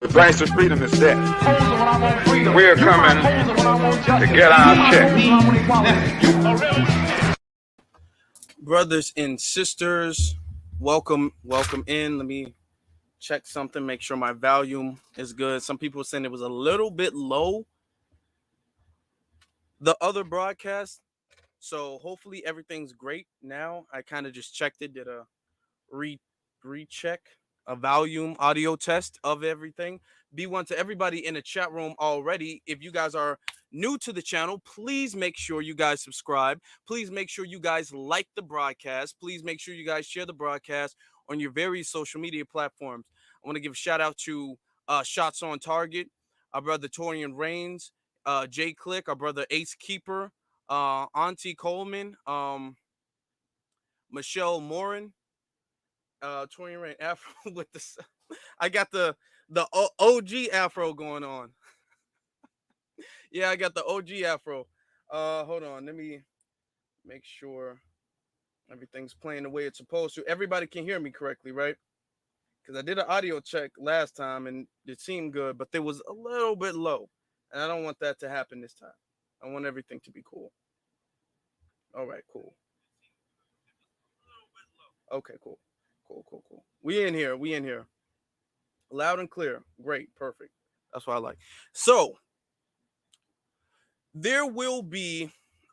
The price of freedom is death. We're coming to get our check. Brothers and sisters, welcome in. Let me check something, make sure my volume is good. Some people were saying it was a little bit low, the other broadcast. So hopefully everything's great now. I kind of just checked it, did a recheck, a volume audio test of everything. B1 to everybody in the chat room already. If you guys are new to the channel, please make sure you guys subscribe. Please make sure you guys like the broadcast. Please make sure you guys share the broadcast on your various social media platforms. I want to give a shout out to Shots on Target, our brother Torian Reigns, Jay Click, our brother Ace Keeper, Auntie Coleman, Michelle Morin, Torian Reigns Afro with the. I got the OG Afro going on. Yeah, I got the OG Afro. Hold on, let me make sure everything's playing the way it's supposed to. Everybody can hear me correctly, right? Because I did an audio check last time and it seemed good, but it was a little bit low. And I don't want that to happen this time. I want everything to be cool. All right, cool. Okay, cool. Cool. We in here. Loud and clear. Great, perfect. That's what I like. So there will be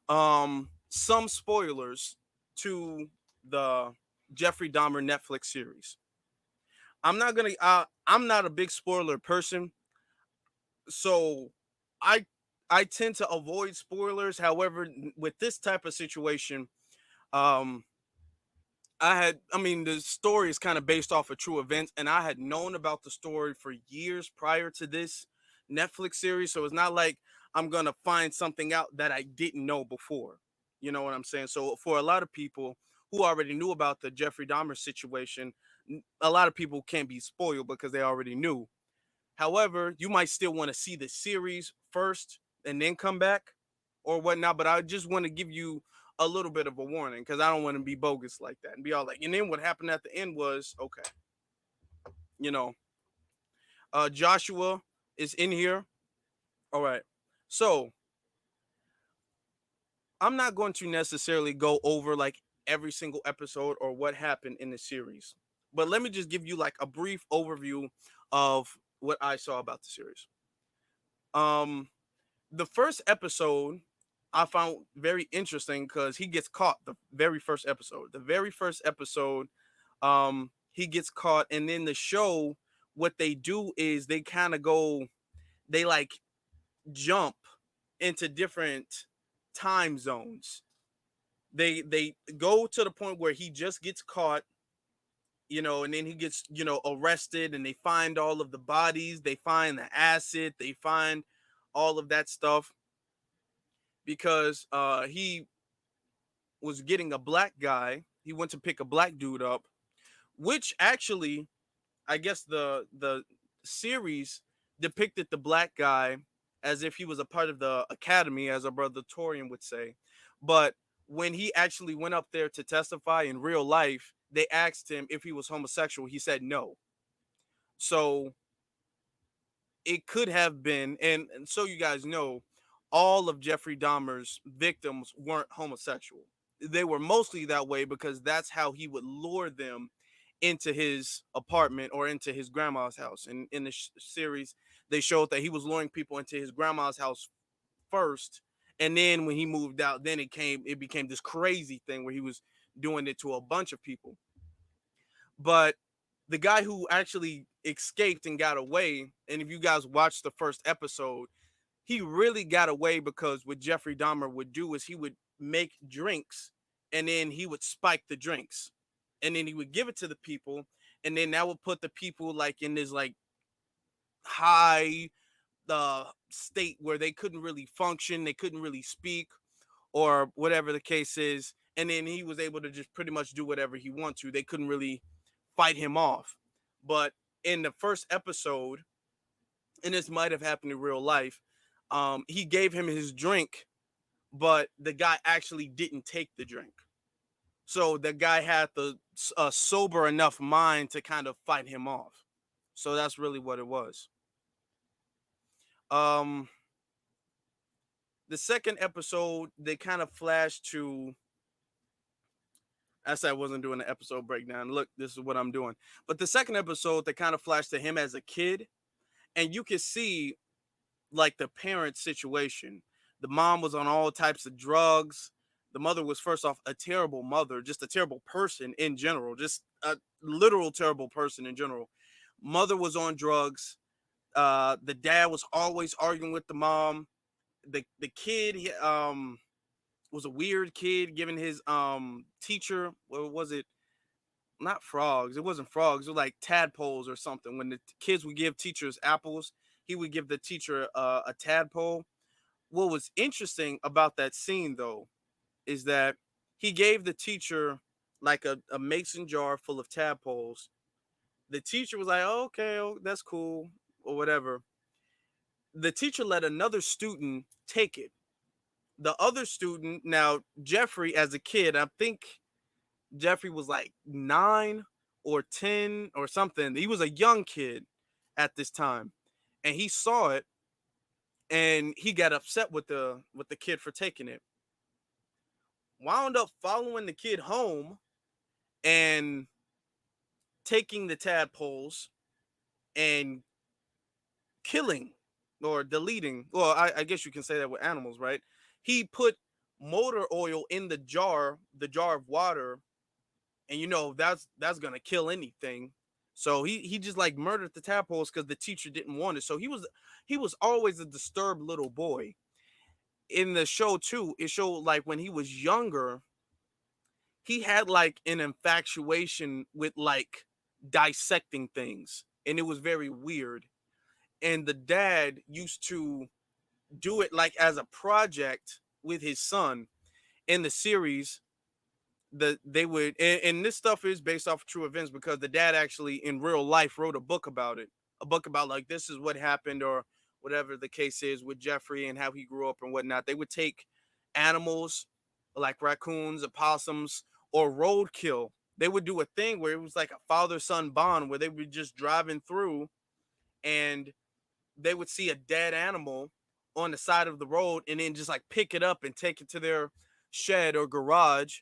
some spoilers to the Jeffrey Dahmer Netflix series. I'm not a big spoiler person, so I tend to avoid spoilers. However, with this type of situation, the story is kind of based off of true events, and I had known about the story for years prior to this Netflix series, so it's not like I'm gonna find something out that I didn't know before. You know what I'm saying? So for a lot of people who already knew about the Jeffrey Dahmer situation, a lot of people can't be spoiled because they already knew. However, you might still want to see the series first and then come back or whatnot. But I just want to give you a little bit of a warning because I don't want to be bogus like that and be all like, and then what happened at the end was okay. You know, Joshua is in here. All right. So I'm not going to necessarily go over like every single episode or what happened in the series, but let me just give you like a brief overview of what I saw about the series. The first episode I found very interesting because he gets caught the very first episode. He gets caught, and then the show, what they do is they kind of they like jump into different time zones. They go to the point where he just gets caught, and then he gets, arrested, and they find all of the bodies, they find the acid, they find all of that stuff because he was getting a black guy. He went to pick a black dude up, which actually, I guess the series depicted the black guy as if he was a part of the academy, as our brother Torian would say. But when he actually went up there to testify in real life, they asked him if he was homosexual. He said no. So it could have been, and so you guys know, all of Jeffrey Dahmer's victims weren't homosexual. They were mostly that way because that's how he would lure them into his apartment or into his grandma's house. And in the series, they showed that he was luring people into his grandma's house first, and then when he moved out, then it became this crazy thing where he was doing it to a bunch of people. But the guy who actually escaped and got away, and if you guys watched the first episode, he really got away because what Jeffrey Dahmer would do is he would make drinks, and then he would spike the drinks, and then he would give it to the people, and then that would put the people like in this like high state where they couldn't really function, they couldn't really speak, or whatever the case is. And then he was able to just pretty much do whatever he wanted to. They couldn't really fight him off. But in the first episode, and this might have happened in real life, he gave him his drink, but the guy actually didn't take the drink. So the guy had the sober enough mind to kind of fight him off. So that's really what it was. Um, the second episode, they kind of flashed to. I said I wasn't doing an episode breakdown. Look, this is what I'm doing. But the second episode, they kind of flashed to him as a kid, and you can see like the parent situation. The mom was on all types of drugs. The mother was first off a terrible mother, just a terrible person in general, just a literal terrible person in general. Mother was on drugs. The dad was always arguing with the mom. The kid was a weird kid, giving his teacher, what was it? Not frogs. It wasn't frogs. It was like tadpoles or something. When the kids would give teachers apples, he would give the teacher a tadpole. What was interesting about that scene, though, is that he gave the teacher like a mason jar full of tadpoles. The teacher was like, oh, okay, oh, that's cool, or whatever. The teacher let another student take it. The other student, now, Jeffrey, as a kid, I think Jeffrey was like 9 or 10 or something. He was a young kid at this time, and he saw it, and he got upset with the kid for taking it. Wound up following the kid home and taking the tadpoles and killing or deleting. Well, I guess you can say that with animals, right? He put motor oil in the jar of water, and that's gonna kill anything. So he just like murdered the tadpoles because the teacher didn't want it. So he was always a disturbed little boy. In the show too, it showed like when he was younger, he had like an infatuation with like dissecting things, and it was very weird. And the dad used to do it like as a project with his son in the series. They would, and this stuff is based off of true events because the dad actually in real life wrote a book about it, a book about like this is what happened or whatever the case is with Jeffrey and how he grew up and whatnot. They would take animals like raccoons, opossums, or roadkill. They would do a thing where it was like a father son bond where they were just driving through and they would see a dead animal on the side of the road and then just like pick it up and take it to their shed or garage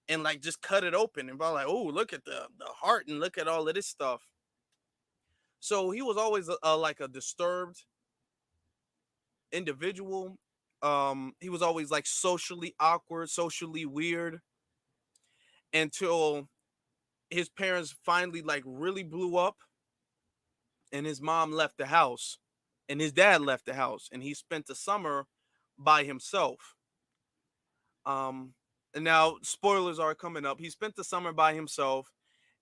and like just cut it open and be like, oh, look at the heart and look at all of this stuff. So he was always like a disturbed individual. He was always like socially awkward, socially weird until his parents finally like really blew up and his mom left the house and his dad left the house and he spent the summer by himself. Um, and now spoilers are coming up. He spent the summer by himself,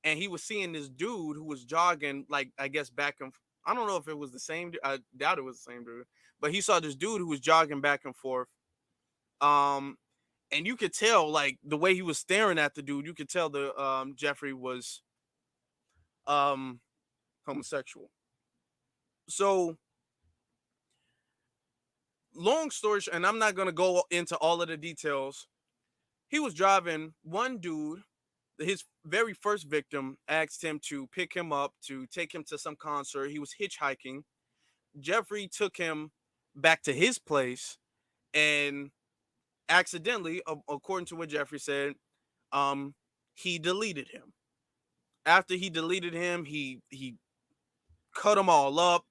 and he was seeing this dude who was jogging, like I guess back and I don't know if it was the same. I doubt it was the same dude, but he saw this dude who was jogging back and forth. Um, and you could tell, like the way he was staring at the dude, you could tell the Jeffrey was um homosexual. So long story, and I'm not gonna go into all of the details. He was driving. One dude, his very first victim, asked him to pick him up to take him to some concert. He was hitchhiking. Jeffrey took him back to his place and accidentally, according to what Jeffrey said, um, he deleted him. After he deleted him, he cut them all up.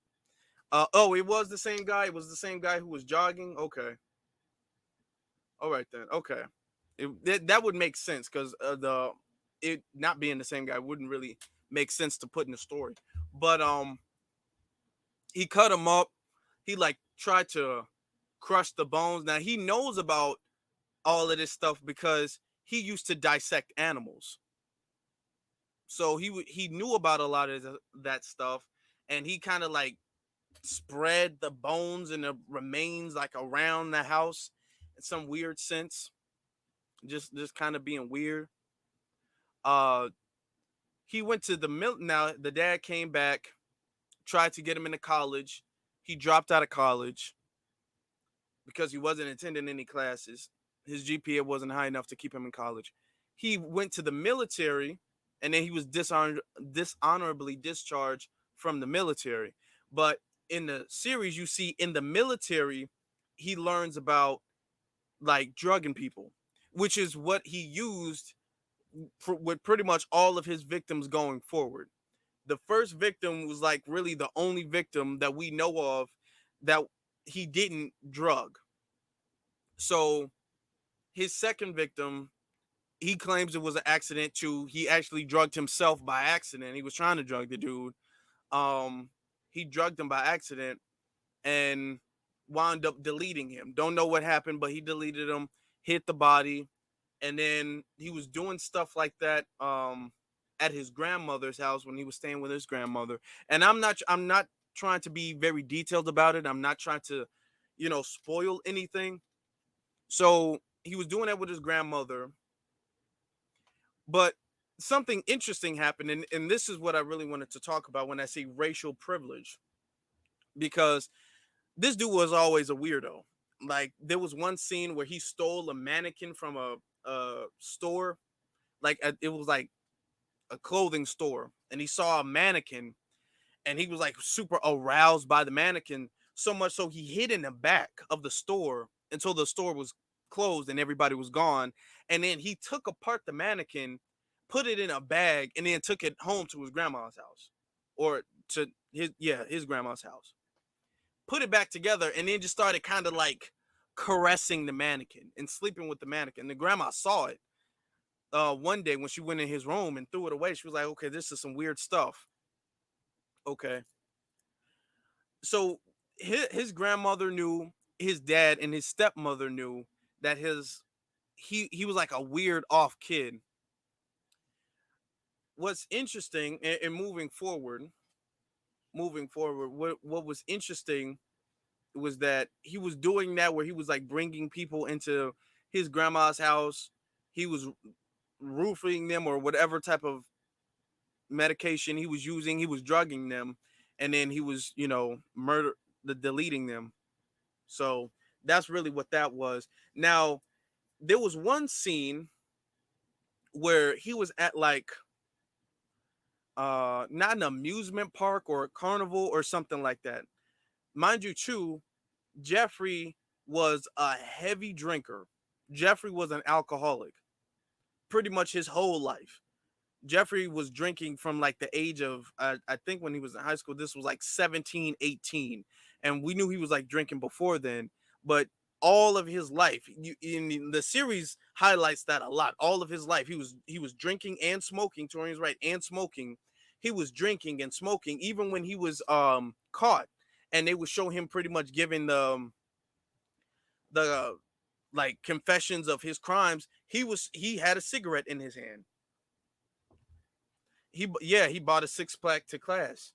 Oh, it was the same guy. It was the same guy who was jogging. Okay, all right then. Okay, that would make sense because the it not being the same guy wouldn't really make sense to put in the story. But he cut him up. He like tried to crush the bones. Now he knows about all of this stuff because he used to dissect animals. So he knew about a lot of that stuff, and he kind of like spread the bones and the remains like around the house in some weird sense, just kind of being weird. Uh, he went to the mill. Now the dad came back, tried to get him into college. He dropped out of college because he wasn't attending any classes. His GPA wasn't high enough to keep him in college. He went to the military, and then he was dishonorably discharged from the military. But in the series, you see in the military, he learns about like drugging people, which is what he used with pretty much all of his victims going forward. The first victim was like really the only victim that we know of that he didn't drug. So his second victim, he claims it was an accident too. He actually drugged himself by accident. He was trying to drug the dude. Um, he drugged him by accident and wound up deleting him. Don't know what happened, but he deleted him, hit the body, and then he was doing stuff like that at his grandmother's house when he was staying with his grandmother. And I'm not trying to be very detailed about it. I'm not trying to, spoil anything. So he was doing that with his grandmother, but something interesting happened, and this is what I really wanted to talk about when I say racial privilege, because this dude was always a weirdo. Like there was one scene where he stole a mannequin from a store, it was like a clothing store, and he saw a mannequin, and he was like super aroused by the mannequin, so much so he hid in the back of the store until the store was closed and everybody was gone, and then he took apart the mannequin, put it in a bag, and then took it home to his grandma's house, or to his grandma's house, put it back together, and then just started kind of like caressing the mannequin and sleeping with the mannequin. The grandma saw it one day when she went in his room and threw it away. She was like, okay, this is some weird stuff. Okay. So his grandmother knew, his dad and his stepmother knew that he was like a weird off kid. What's interesting, and moving forward, what was interesting was that he was doing that where he was like bringing people into his grandma's house. He was roofing them or whatever type of medication he was using. He was drugging them, and then he was, deleting them. So that's really what that was. Now, there was one scene where he was at like not an amusement park or a carnival or something like that. Mind you, too, Jeffrey was a heavy drinker. Jeffrey was an alcoholic pretty much his whole life. Jeffrey was drinking from like the age of, I think when he was in high school, this was like 17, 18. And we knew he was like drinking before then, but all of his life, in the series highlights that a lot. All of his life, he was drinking and smoking. Torian's right, and smoking. He was drinking and smoking even when he was caught, and they would show him pretty much giving the like confessions of his crimes. He had a cigarette in his hand. He bought a six pack to class.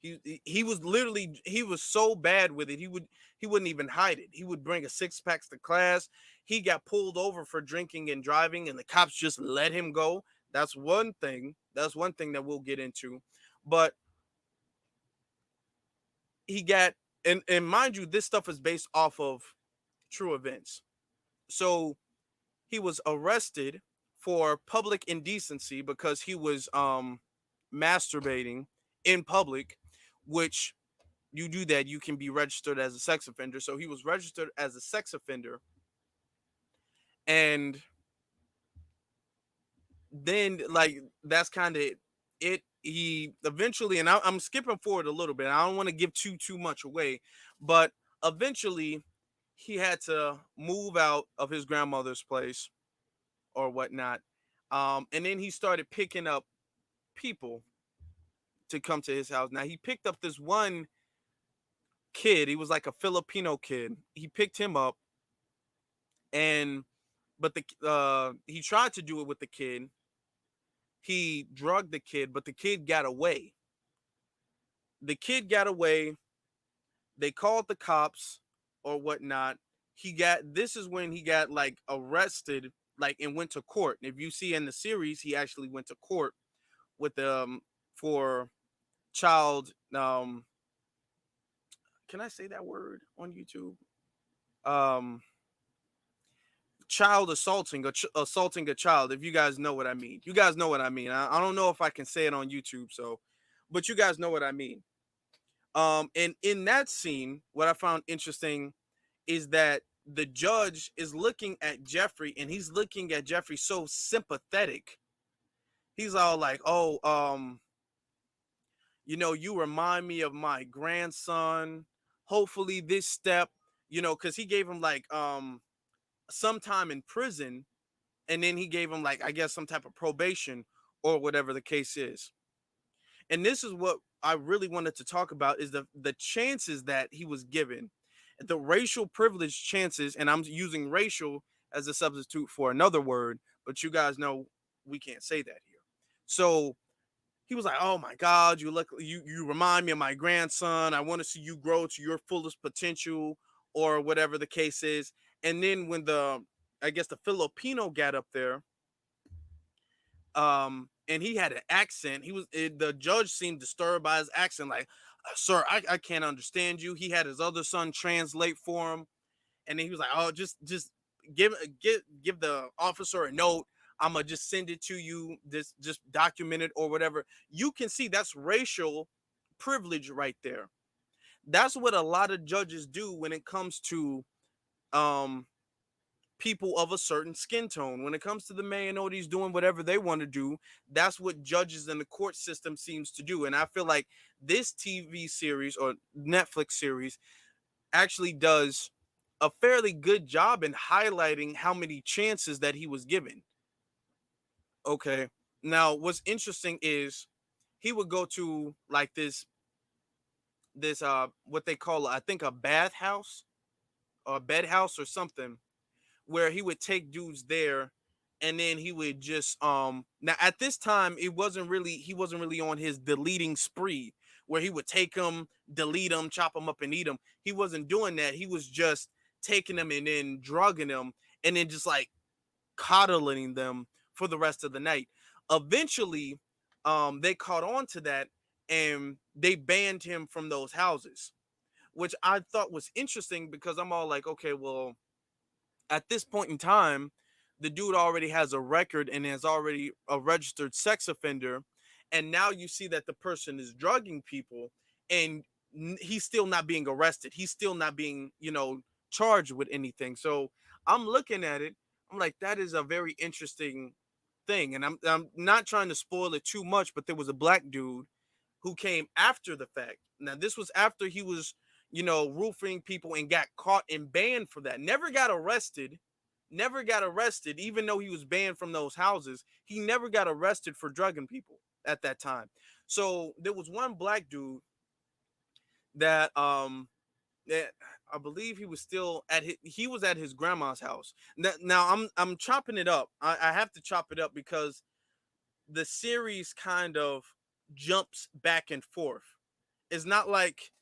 He was literally, he was so bad with it. He wouldn't even hide it. He would bring a six packs to class. He got pulled over for drinking and driving, and the cops just let him go. That's one thing. That's one thing that we'll get into. But he got, and mind you, this stuff is based off of true events. So he was arrested for public indecency because he was masturbating in public, which you do that, you can be registered as a sex offender. So he was registered as a sex offender. And then like that's kind of it. He eventually, and I'm skipping forward a little bit. I don't want to give too much away, but eventually he had to move out of his grandmother's place or whatnot. And then he started picking up people to come to his house. Now he picked up this one kid. He was like a Filipino kid. He picked him up, and but the he tried to do it with the kid. He drugged the kid, but the kid got away. The kid got away. They called the cops or whatnot. This is when he got like arrested, like, and went to court. If you see in the series, he actually went to court with for child can I say that word on YouTube? Um Child assaulting, assaulting a child. If you guys know what I mean, you guys know what I mean. I don't know if I can say it on YouTube, so, but you guys know what I mean. And in that scene, what I found interesting is that the judge is looking at Jeffrey, and he's looking at Jeffrey so sympathetic. He's all like, "Oh, you remind me of my grandson. Hopefully this step, because he gave him like some time in prison, and then he gave him like, I guess, some type of probation or whatever the case is." And this is what I really wanted to talk about, is the chances that he was given, the racial privilege chances, and I'm using racial as a substitute for another word, but you guys know we can't say that here. So he was like, "Oh my God, you remind me of my grandson. I want to see you grow to your fullest potential," or whatever the case is. And then when I guess the Filipino got up there, and he had an accent. The judge seemed disturbed by his accent, like, "Sir, I can't understand you." He had his other son translate for him, and then he was like, "Oh, just give the officer a note. I'm gonna just send it to you. This just document it or whatever." You can see that's racial privilege right there. That's what a lot of judges do when it comes to um people of a certain skin tone. When it comes to the minorities doing whatever they want to do, that's what judges in the court system seems to do. And I feel like this TV series or Netflix series actually does a fairly good job in highlighting how many chances that he was given. Okay. Now, what's interesting is he would go to like this what they call, I think, a bathhouse or a bed house or something, where he would take dudes there, and then he would just now at this time he wasn't really on his deleting spree where he would take them, delete them, chop them up and eat them. He wasn't doing that. He was just taking them and then drugging them, and then just like coddling them for the rest of the night. Eventually, they caught on to that, and they banned him from those houses, which I thought was interesting, because I'm all like, okay, well, at this point in time, the dude already has a record and is already a registered sex offender. And now you see that the person is drugging people, and he's still not being arrested. He's still not being, charged with anything. So I'm looking at it. I'm like, that is a very interesting thing. And I'm not trying to spoil it too much, but there was a black dude who came after the fact. Now, this was after he was, roofing people and got caught and banned for that. Never got arrested, even though he was banned from those houses. He never got arrested for drugging people at that time. So there was one black dude that I believe he was still he was at his grandma's house. Now I'm chopping it up. I have to chop it up because the series kind of jumps back and forth. It's not like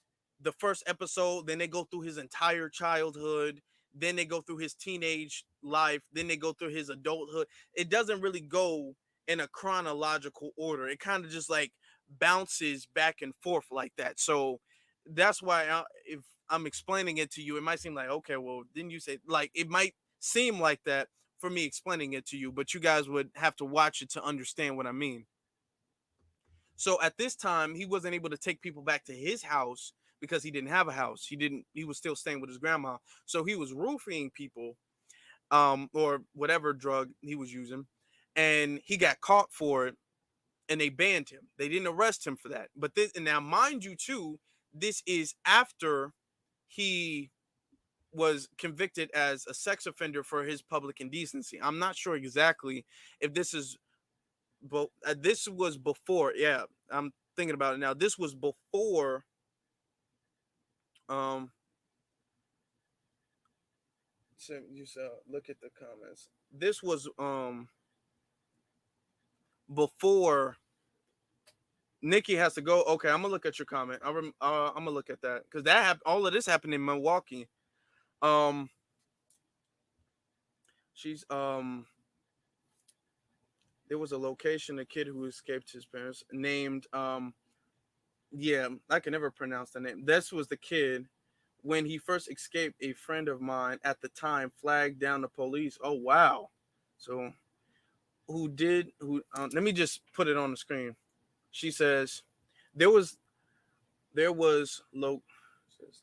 the first episode, then they go through his entire childhood, then they go through his teenage life, then they go through his adulthood. It doesn't really go in a chronological order. It kind of just like bounces back and forth like that. So that's why if I'm explaining it to you, it might seem like, okay, well, didn't you say, like, it might seem like that for me explaining it to you, but you guys would have to watch it to understand what I mean. So at this time, he wasn't able to take people back to his house because he didn't have a house. He was still staying with his grandma. So he was roofing people, or whatever drug he was using, and he got caught for it, and they banned him. They didn't arrest him for that. But this, and now mind you too, this is after he was convicted as a sex offender for his public indecency. I'm not sure exactly if this is, but this was before. Yeah, I'm thinking about it now. This was before. Um, so you saw. Look at the comments. This was before. Nikki has to go. Okay, I'm gonna look at your comment. I'm gonna look at that because all of this happened in Milwaukee. Um, she's There was a location, a kid who escaped his parents named yeah, I can never pronounce the name. This was the kid when he first escaped. A friend of mine at the time flagged down the police. Oh wow. So let me just put it on the screen. She says There was there was lo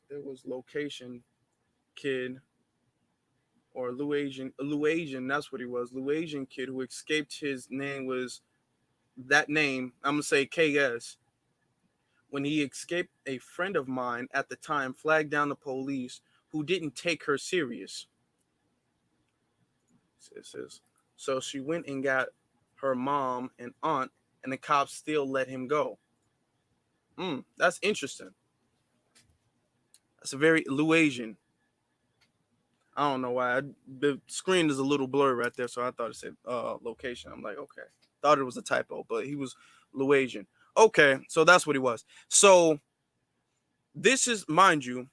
there was location kid or Luasian, that's what he was. Luasian kid who escaped. His name was that name. I'm gonna say KS. When he escaped, a friend of mine at the time flagged down the police who didn't take her serious. It says, so she went and got her mom and aunt, and the cops still let him go. That's interesting. That's a very Luasian. I don't know why. The screen is a little blurry right there, so I thought it said location. I'm like, okay. Thought it was a typo, but he was Luasian. Okay, so that's what he was. So this is, mind you,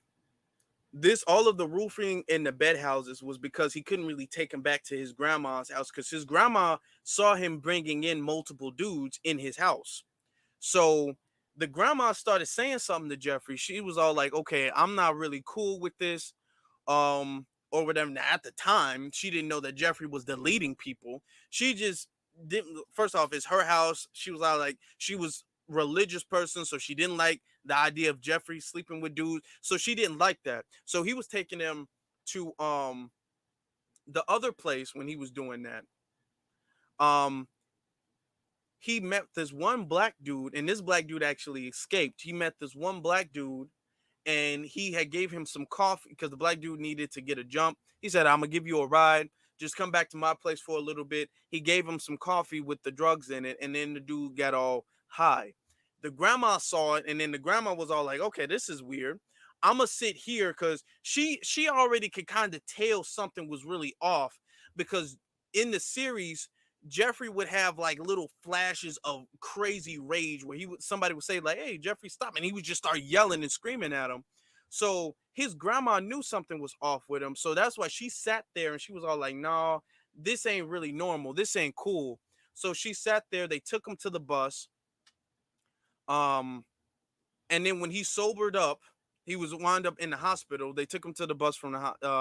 this all of the roofing in the bed houses was because he couldn't really take him back to his grandma's house because his grandma saw him bringing in multiple dudes in his house. So the grandma started saying something to Jeffrey. She was all like, okay, I'm not really cool with this. Or whatever. Now, at the time, she didn't know that Jeffrey was deleting people. She just didn't. First off, it's her house. She was all like, she was religious person, so she didn't like the idea of Jeffrey sleeping with dudes. So she didn't like that. So he was taking them to the other place when he was doing that. Um, he met this one black dude, and this black dude actually escaped. He met this one black dude, and he had gave him some coffee because the black dude needed to get a jump. He said, I'm gonna give you a ride. Just come back to my place for a little bit. He gave him some coffee with the drugs in it, and then the dude got all high. The grandma saw it, and then the grandma was all like, okay, this is weird. I'm gonna sit here because she already could kind of tell something was really off because in the series Jeffrey would have like little flashes of crazy rage where somebody would say like, "Hey, Jeffrey, stop!" and he would just start yelling and screaming at him. So his grandma knew something was off with him. So that's why she sat there and she was all like, "No, this ain't really normal. This ain't cool." So she sat there. They took him to the bus. Um, and then when he sobered up, he was wound up in the hospital. They took him to the bus from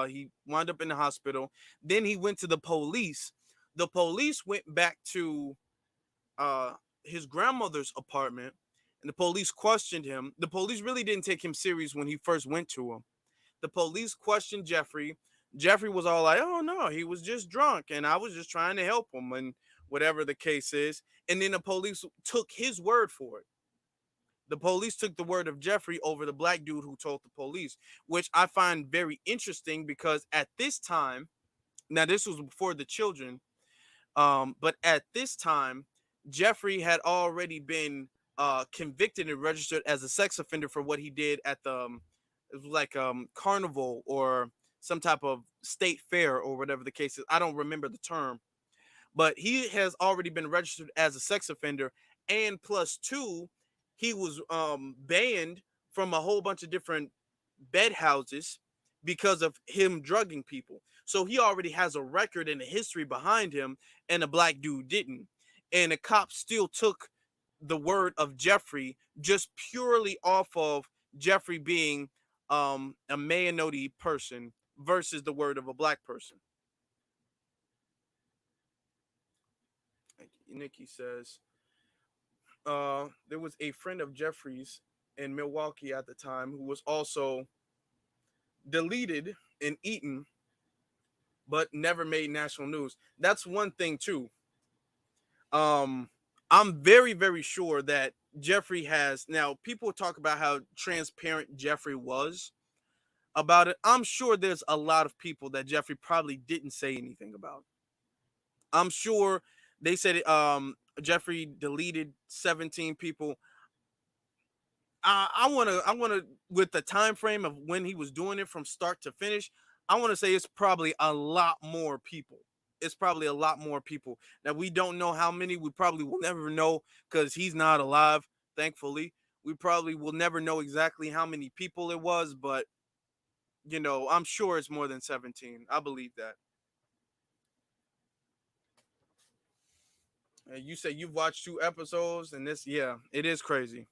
he wound up in the hospital. Then he went to the police. The police went back to uh his grandmother's apartment, and the police questioned him. The police really didn't take him serious when he first went to him. The police questioned Jeffrey. Jeffrey was all like, "Oh no, he was just drunk and I was just trying to help him," and whatever the case is. And then the police took his word for it. The police took the word of Jeffrey over the black dude who told the police, which I find very interesting because at this time, now this was before the children, but at this time, Jeffrey had already been convicted and registered as a sex offender for what he did at the it was like carnival or some type of state fair or whatever the case is. I don't remember the term, but he has already been registered as a sex offender, and plus two, he was banned from a whole bunch of different bed houses because of him drugging people. So he already has a record and a history behind him, and a black dude didn't. And the cops still took the word of Jeffrey just purely off of Jeffrey being a Mayanote person versus the word of a black person. Nikki says, there was a friend of Jeffrey's in Milwaukee at the time who was also deleted and eaten, but never made national news. That's one thing too. I'm very, very sure that Jeffrey has now. People talk about how transparent Jeffrey was about it. I'm sure there's a lot of people that Jeffrey probably didn't say anything about. I'm sure they said Jeffrey deleted 17 people. I wanna with the time frame of when he was doing it from start to finish, I want to say it's probably a lot more people. It's probably a lot more people. Now we don't know how many. We probably will never know because he's not alive. Thankfully, we probably will never know exactly how many people it was, but I'm sure it's more than 17. I believe that. You say you've watched 2 episodes, and this, yeah, it is crazy.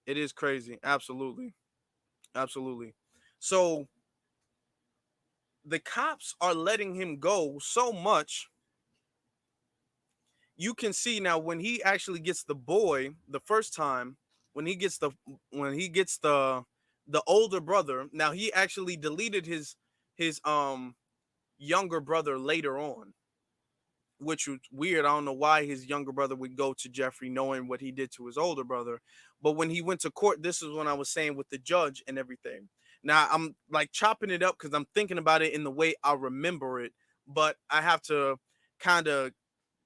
It is crazy. Absolutely. Absolutely. So the cops are letting him go so much you can see now when he actually gets the boy the first time, when he gets the when he gets the older brother. Now he actually deleted his younger brother later on, which was weird. I don't know why his younger brother would go to Jeffrey knowing what he did to his older brother. But when he went to court, this is when I was saying with the judge and everything. Now I'm like chopping it up because I'm thinking about it in the way I remember it, but I have to kind of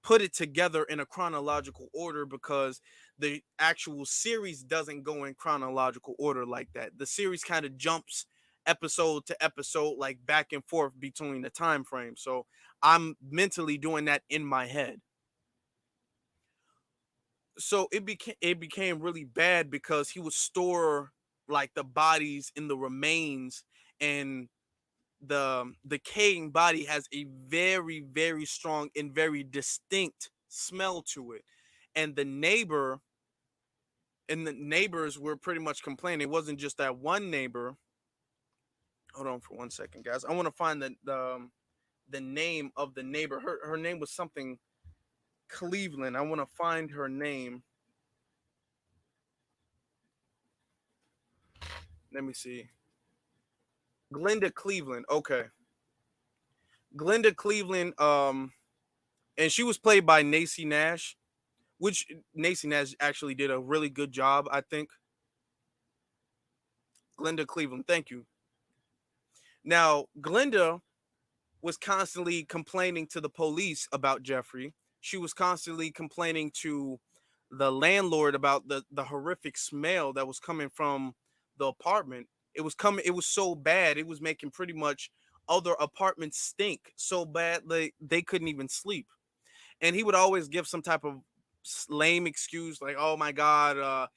put it together in a chronological order because the actual series doesn't go in chronological order like that. The series kind of jumps episode to episode, like back and forth between the time frame. So I'm mentally doing that in my head. So it became really bad because he would store like the bodies in the remains, and the decaying body has a very strong and very distinct smell to it. And the neighbors were pretty much complaining. It wasn't just that one neighbor. Hold on for 1 second, guys. I want to find the name of the neighbor. Her name was something Cleveland. I want to find her name. Let me see. Glenda Cleveland. Okay. Glenda Cleveland, and she was played by Nacy Nash, which Nacy Nash actually did a really good job, I think. Glenda Cleveland, thank you. Now, Glenda was constantly complaining to the police about Jeffrey. She was constantly complaining to the landlord about the horrific smell that was coming from the apartment. It was so bad. It was making pretty much other apartments stink so bad they couldn't even sleep. And he would always give some type of lame excuse like, "Oh my god,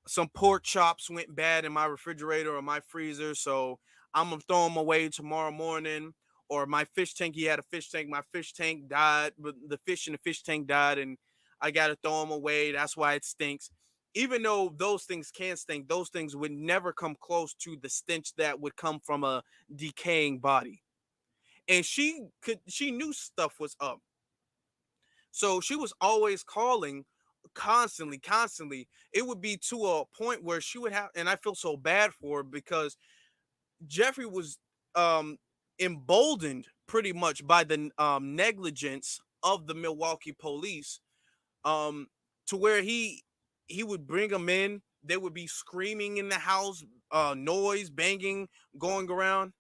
some pork chops went bad in my refrigerator or my freezer, so I'm gonna throw them away tomorrow morning." Or my fish tank, he had a fish tank, my fish tank died, but the fish in the fish tank died, and I gotta throw them away. That's why it stinks. Even though those things can stink, those things would never come close to the stench that would come from a decaying body. And she knew stuff was up. So she was always calling constantly. It would be to a point where she would have, and I feel so bad for her because Jeffrey was um emboldened pretty much by the negligence of the Milwaukee police, um to where he would bring them in. They would be screaming in the house, noise, banging, going around.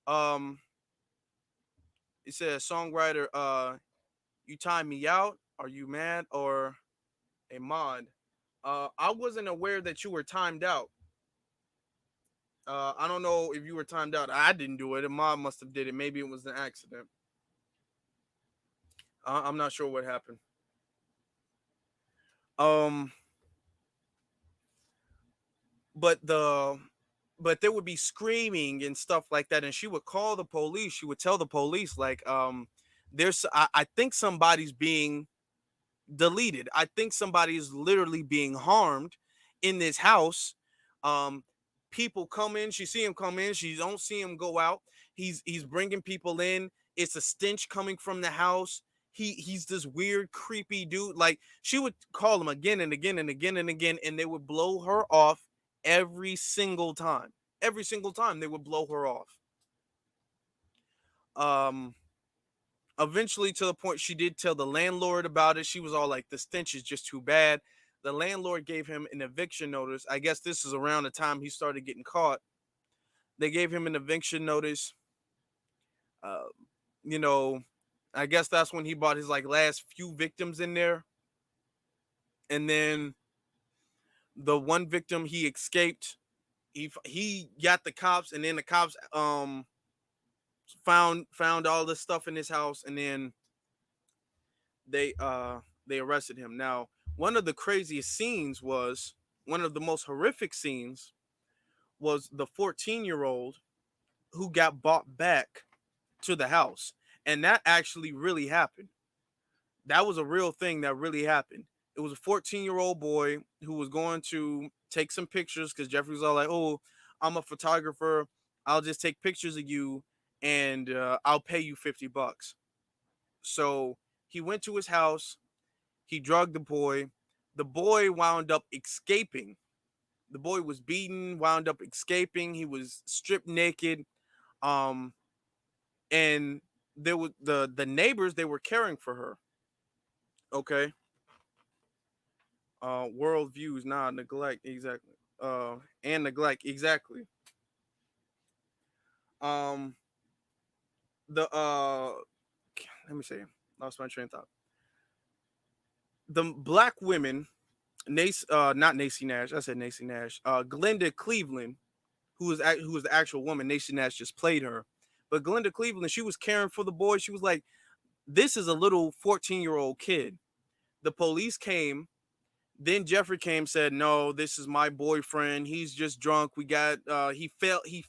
Um it said songwriter, you time me out, are you mad, or a mod. I wasn't aware that you were timed out. I don't know if you were timed out. I didn't do it. A mod must have did it. Maybe it was an accident. I'm not sure what happened. Um, but there would be screaming and stuff like that, and she would call the police. She would tell the police like, I think somebody's being deleted. I think somebody is literally being harmed in this house. Um, People come in. She see him come in. She don't see him go out. He's bringing people in. It's a stench coming from the house. He's this weird, creepy dude. Like she would call him again and again and again and again, and they would blow her off every single time. Every single time they would blow her off. Um, Eventually to the point she did tell the landlord about it. She was all like, the stench is just too bad. The landlord gave him an eviction notice. I guess this is around the time he started getting caught. They gave him an eviction notice. uh, you know, I guess that's when he brought his like last few victims in there. And then the one victim, he escaped. He got the cops, and then the cops found all this stuff in his house, and then they arrested him. Now, one of the craziest scenes was one of the most horrific scenes was the 14-year-old who got brought back to the house. And that actually really happened. That was a real thing that really happened. It was a 14-year-old boy who was going to take some pictures because Jeffrey was all like, "Oh, I'm a photographer. I'll just take pictures of you, and I'll pay you $50." So He went to his house. He drugged the boy. The boy wound up escaping. The boy was beaten, wound up escaping. He was stripped naked. Um, and there was the neighbors, they were caring for her. Okay. World views, nah, neglect, exactly. And neglect, exactly. Um, the let me see. Lost my train of thought. The black women, not Nacy Nash. I said Nacy Nash. Glenda Cleveland, who was the actual woman. Nacy Nash just played her, but Glenda Cleveland, she was caring for the boy. She was like, "This is a little 14-year-old kid." The police came. Then Jeffrey came, said, "No, this is my boyfriend. He's just drunk. We got he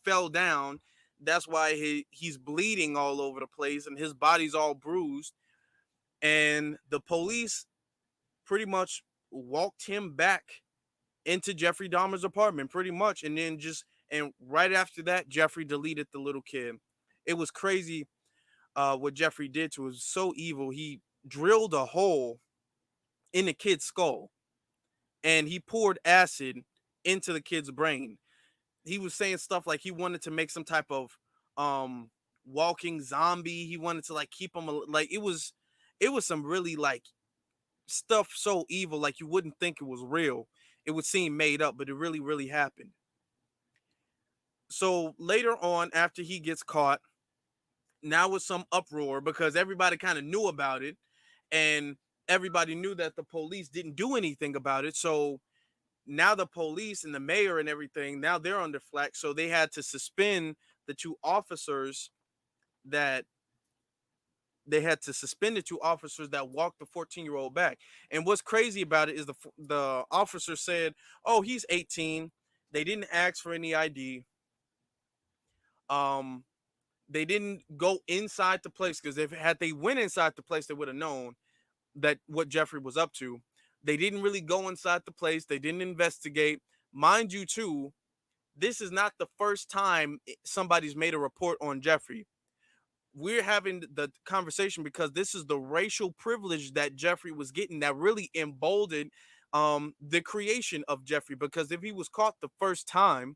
fell down. That's why he's bleeding all over the place and his body's all bruised." And the police pretty much walked him back into Jeffrey Dahmer's apartment, pretty much. And then and right after that, Jeffrey deleted the little kid. It was crazy what Jeffrey did to. It was so evil. He drilled a hole in the kid's skull and he poured acid into the kid's brain. He was saying stuff like he wanted to make some type of walking zombie. He wanted to like keep him like it was some really like stuff so evil, like you wouldn't think it was real. It would seem made up, but it really, really happened. So later on, after he gets caught, now with some uproar because everybody kind of knew about it, and everybody knew that the police didn't do anything about it. So now the police and the mayor and everything, now they're under flack. So they had to suspend the two officers that walked the 14-year-old back. And what's crazy about it is the officer said, "Oh, he's 18." They didn't ask for any ID. Um, they didn't go inside the place because if had they went inside the place, they would have known that what Jeffrey was up to. They didn't really go inside the place. They didn't investigate. Mind you, too, this is not the first time somebody's made a report on Jeffrey. We're having the conversation because this is the racial privilege that Jeffrey was getting that really emboldened the creation of Jeffrey. Because if he was caught the first time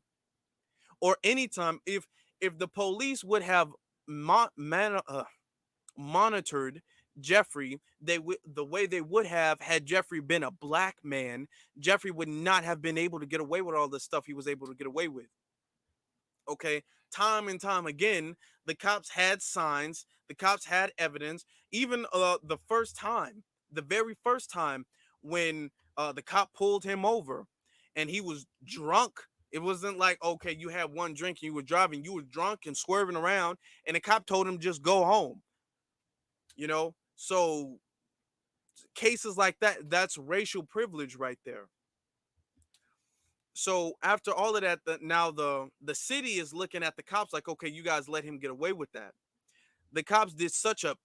or anytime, if the police would have monitored Jeffrey, the way they would have had Jeffrey been a black man, Jeffrey would not have been able to get away with all the stuff he was able to get away with. Okay, time and time again, the cops had signs, the cops had evidence. Even the very first time when the cop pulled him over and he was drunk. It wasn't like, okay, you had one drink and you were driving, you were drunk and swerving around, and the cop told him just go home. So cases like that, that's racial privilege right there. So after all of that, now the city is looking at the cops like, okay, you guys let him get away with that. The cops did such a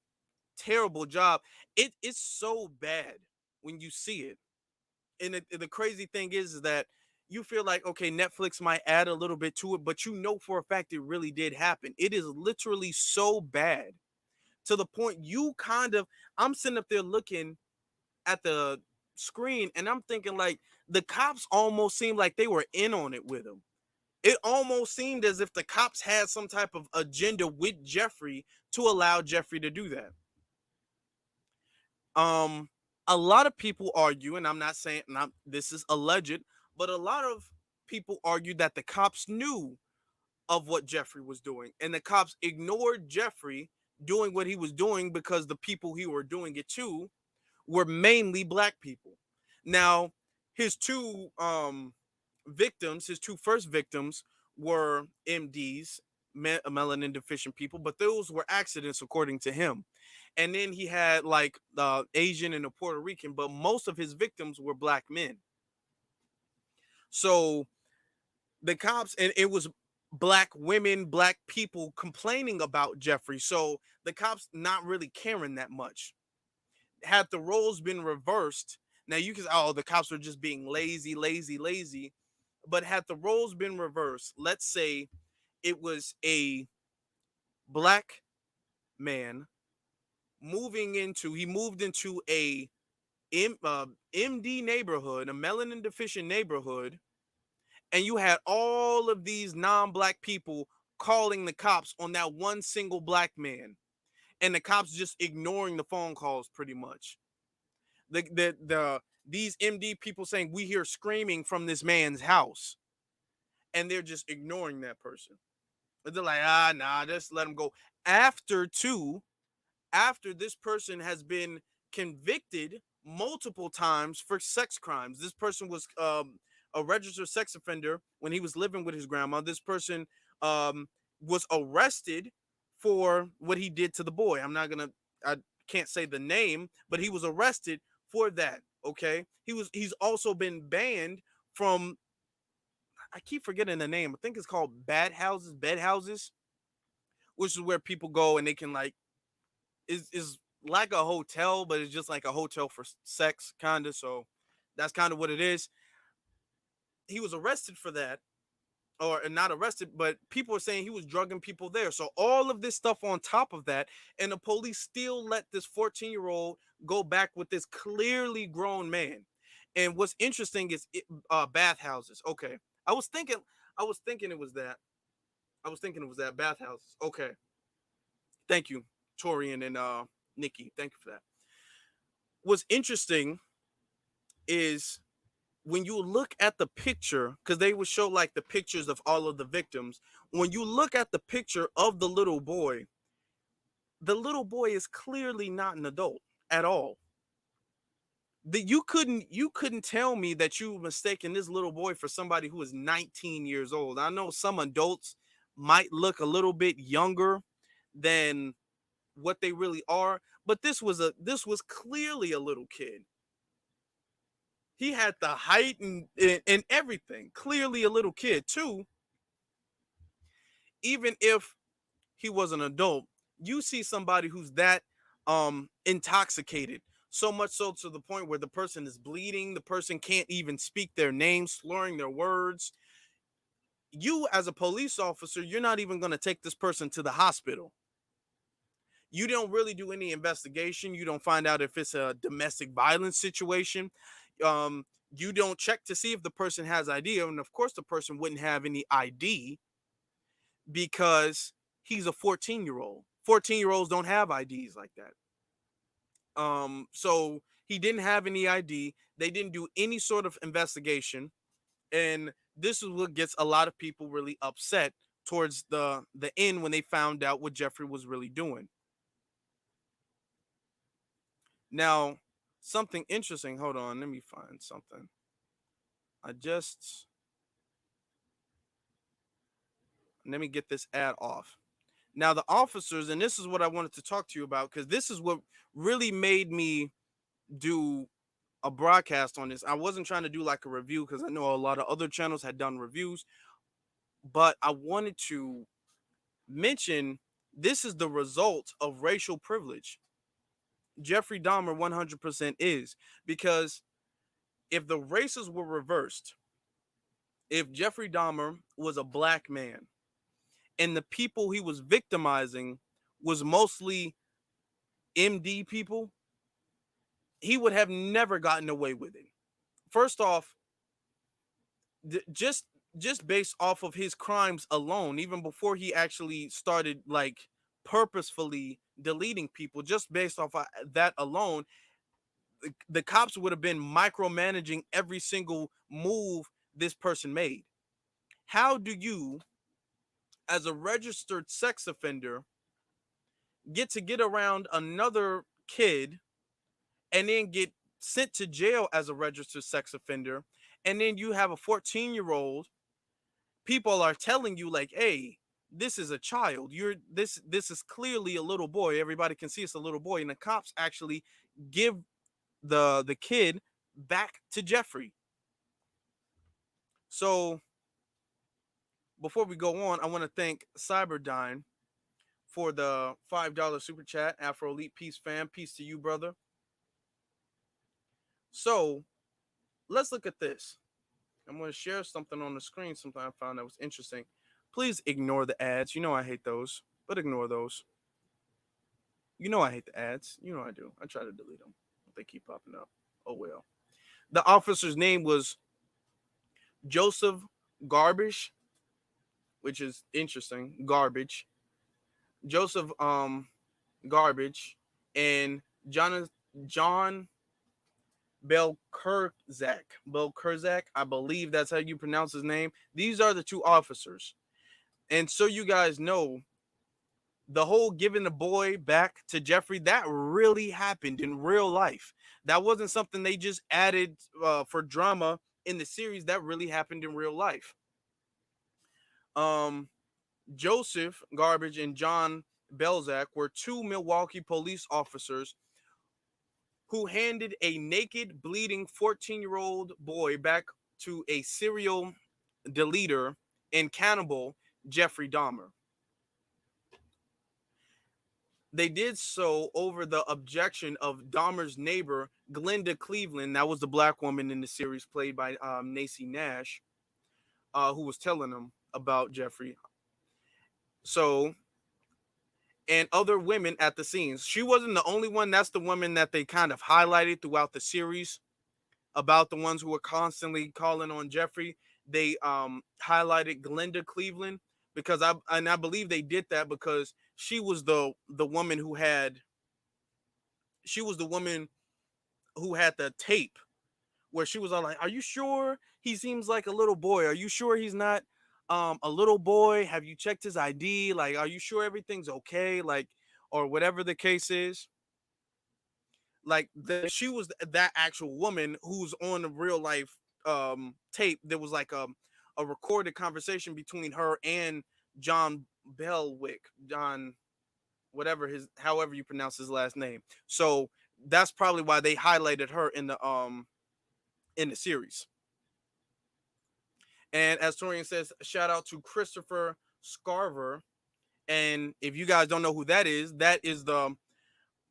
terrible job. It's so bad when you see it. And the crazy thing is that you feel like, okay, Netflix might add a little bit to it, but you know for a fact it really did happen. It is literally so bad to the point I'm sitting up there looking at the screen and I'm thinking like the cops almost seemed like they were in on it with him. It almost seemed as if the cops had some type of agenda with Jeffrey to allow Jeffrey to do that. A lot of people argue, and I'm not saying this is alleged, but a lot of people argue that the cops knew of what Jeffrey was doing, and the cops ignored Jeffrey doing what he was doing because the people he were doing it to were mainly black people. Now, his two first victims were MDs, melanin deficient people, but those were accidents according to him. And then he had like the Asian and the Puerto Rican, but most of his victims were black men. So the cops, and it was black women, black people complaining about Jeffrey. So the cops not really caring that much. Had the roles been reversed, now you can say, oh, the cops were just being lazy. But had the roles been reversed, let's say it was a black man he moved into a MD neighborhood, a melanin deficient neighborhood, and you had all of these non-black people calling the cops on that one single black man, and the cops just ignoring the phone calls pretty much. The these MD people saying we hear screaming from this man's house, and they're just ignoring that person. They're like, nah, just let him go. After two, after this person has been convicted multiple times for sex crimes. This person was a registered sex offender when he was living with his grandma. This person um, was arrested for what he did to the boy. I can't say the name, but he was arrested for that. Okay, he's also been banned from. I keep forgetting the name. I think it's called bed houses, which is where people go and they can like is like a hotel, but it's just like a hotel for sex, kind of. So that's kind of what it is. He was arrested for that, or not arrested, but people are saying he was drugging people there. So all of this stuff on top of that, and the police still let this 14-year-old go back with this clearly grown man. And what's interesting is bathhouses. Okay, I was thinking, I was thinking it was that. I was thinking it was that bathhouses. Okay, thank you, Torian and Nikki. Thank you for that. What's interesting is when you look at the picture, because they would show like the pictures of all of the victims. When you look at the picture of the little boy is clearly not an adult at all. That you couldn't tell me that you were mistaking this little boy for somebody who is 19 years old. I know some adults might look a little bit younger than what they really are, but this was clearly a little kid. He had the height and everything. Clearly a little kid too. Even if he was an adult, you see somebody who's that intoxicated, so much so to the point where the person is bleeding, the person can't even speak their name, slurring their words. You as a police officer, you're not even going to take this person to the hospital. You don't really do any investigation. You don't find out if it's a domestic violence situation. You don't check to see if the person has ID, and of course the person wouldn't have any ID because he's a 14-year-old. 14-year-olds don't have IDs like that. So he didn't have any ID. They didn't do any sort of investigation, and this is what gets a lot of people really upset towards the end when they found out what Jeffrey was really doing. Now, something interesting. Hold on, let me find something. I just Let me get this ad off. Now, the officers, and this is what I wanted to talk to you about because this is what really made me do a broadcast on this. I wasn't trying to do like a review because I know a lot of other channels had done reviews, but I wanted to mention this is the result of racial privilege. Jeffrey Dahmer 100% is, because if the races were reversed, if Jeffrey Dahmer was a black man and the people he was victimizing was mostly MD people, he would have never gotten away with it. First off, just based off of his crimes alone, even before he actually started like purposefully deleting people, just based off of that alone, the cops would have been micromanaging every single move this person made. How do you, as a registered sex offender, get around another kid and then get sent to jail as a registered sex offender, and then you have a 14-year-old, people are telling you like, hey, this is a child, this is clearly a little boy, everybody can see it's a little boy, and the cops actually give the kid back to Jeffrey. So before we go on, I want to thank Cyberdyne for the $5 super chat. Afro Elite Peace fam, peace to you, brother. So let's look at this. I'm going to share something on the screen, something I found that was interesting. Please ignore the ads. You know I hate those, but ignore those. You know I hate the ads. You know I do. I try to delete them. But they keep popping up. Oh well. The officer's name was Joseph Garbage, which is interesting. Garbage. Joseph Garbage and John Belkurzak, I believe that's how you pronounce his name. These are the two officers. And so you guys know, the whole giving the boy back to Jeffrey, that really happened in real life. That wasn't something they just added for drama in the series. That really happened in real life. Um, Joseph Garbage and John Belzak were two Milwaukee police officers who handed a naked, bleeding 14-year-old boy back to a serial deleter and cannibal, Jeffrey Dahmer. They did so over the objection of Dahmer's neighbor, Glenda Cleveland. That was the black woman in the series, played by Nacy Nash, who was telling them about Jeffrey. So, and other women at the scenes. She wasn't the only one. That's the woman that they kind of highlighted throughout the series, about the ones who were constantly calling on Jeffrey. They highlighted Glenda Cleveland because I believe they did that because she was the woman who had the tape where she was all like, "Are you sure he seems like a little boy? Are you sure he's not a little boy? Have you checked his ID? Like, are you sure everything's okay? Like, or whatever the case is." Like, she was that actual woman who's on the real life tape. There was like a recorded conversation between her and John Belwick, John whatever however you pronounce his last name. So that's probably why they highlighted her in the series. And as Torian says, shout out to Christopher Scarver. And if you guys don't know who that is the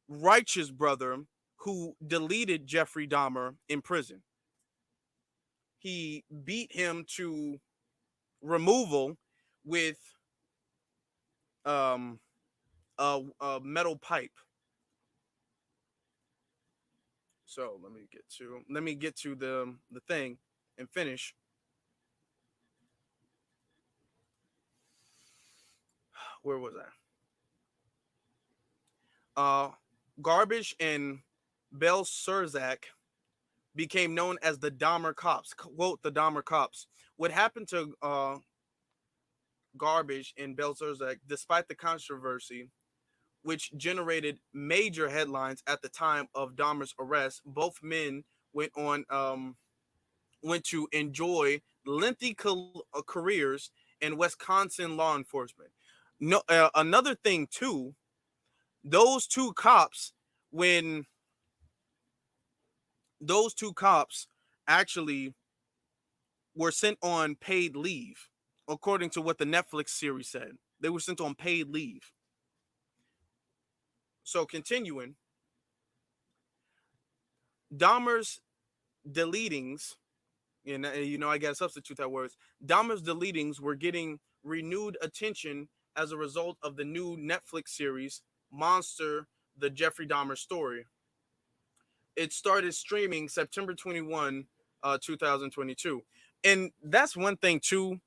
righteous brother who deleted Jeffrey Dahmer in prison. He beat him to removal with um, a metal pipe. So let me get to the thing and finish. Where was I? Garbage and Bell Surzak became known as the Dahmer Cops. Quote, the Dahmer Cops. What happened to Garbage and Bell Surzak, despite the controversy, which generated major headlines at the time of Dahmer's arrest, both men went to enjoy lengthy careers in Wisconsin law enforcement. No, another thing too, those two cops, when those two cops actually were sent on paid leave, according to what the Netflix series said. They were sent on paid leave. So continuing, Dahmer's deletings, and I got to substitute that word. Dahmer's deletings were getting renewed attention as a result of the new Netflix series Monster: The Jeffrey Dahmer Story. It started streaming September 21, 2022. And that's one thing too.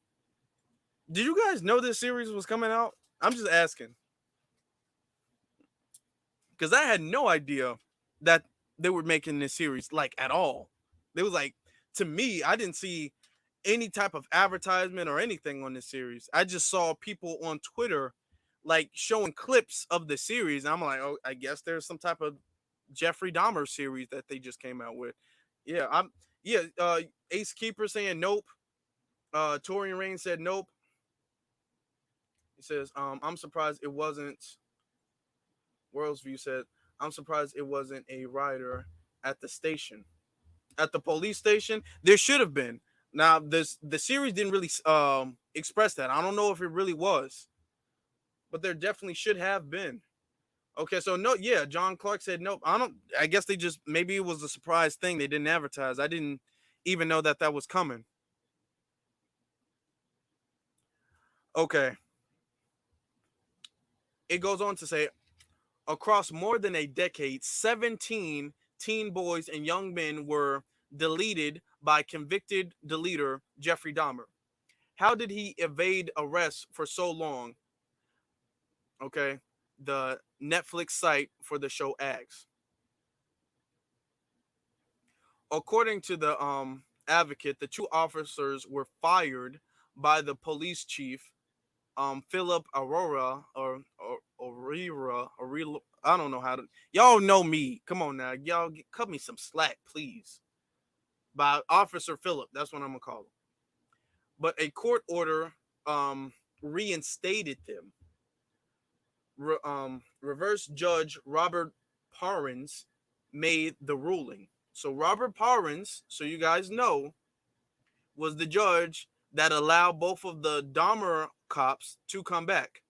Did you guys know this series was coming out? I'm just asking. Because I had no idea that they were making this series, like, at all. They was like, to me, I didn't see any type of advertisement or anything on this series. I just saw people on Twitter like showing clips of the series. And I'm like, oh, I guess there's some type of Jeffrey Dahmer series that they just came out with. Yeah, Ace Keeper saying nope. Torian Rain said nope. He says, I'm surprised it wasn't. World's View said, I'm surprised it wasn't a rider at the station. At the police station, there should have been. Now, the series didn't really express that. I don't know if it really was, but there definitely should have been. Okay, so no, yeah, John Clark said nope. I guess they just, maybe it was a surprise thing they didn't advertise. I didn't even know that was coming. Okay. It goes on to say, Across more than a decade, 17 teen boys and young men were deleted by convicted deleter Jeffrey Dahmer. How did he evade arrest for so long? Okay, the Netflix site for the show asks. According to the advocate, the two officers were fired by the police chief, Philip Aurora Aurora. I don't know how to. Y'all know me. Come on now, y'all cut me some slack, please. By Officer Philip, that's what I'm gonna call him. But a court order reinstated them. Reverse Judge Robert Parins made the ruling. So Robert Parins, so you guys know, was the judge that allowed both of the Dahmer cops to come back.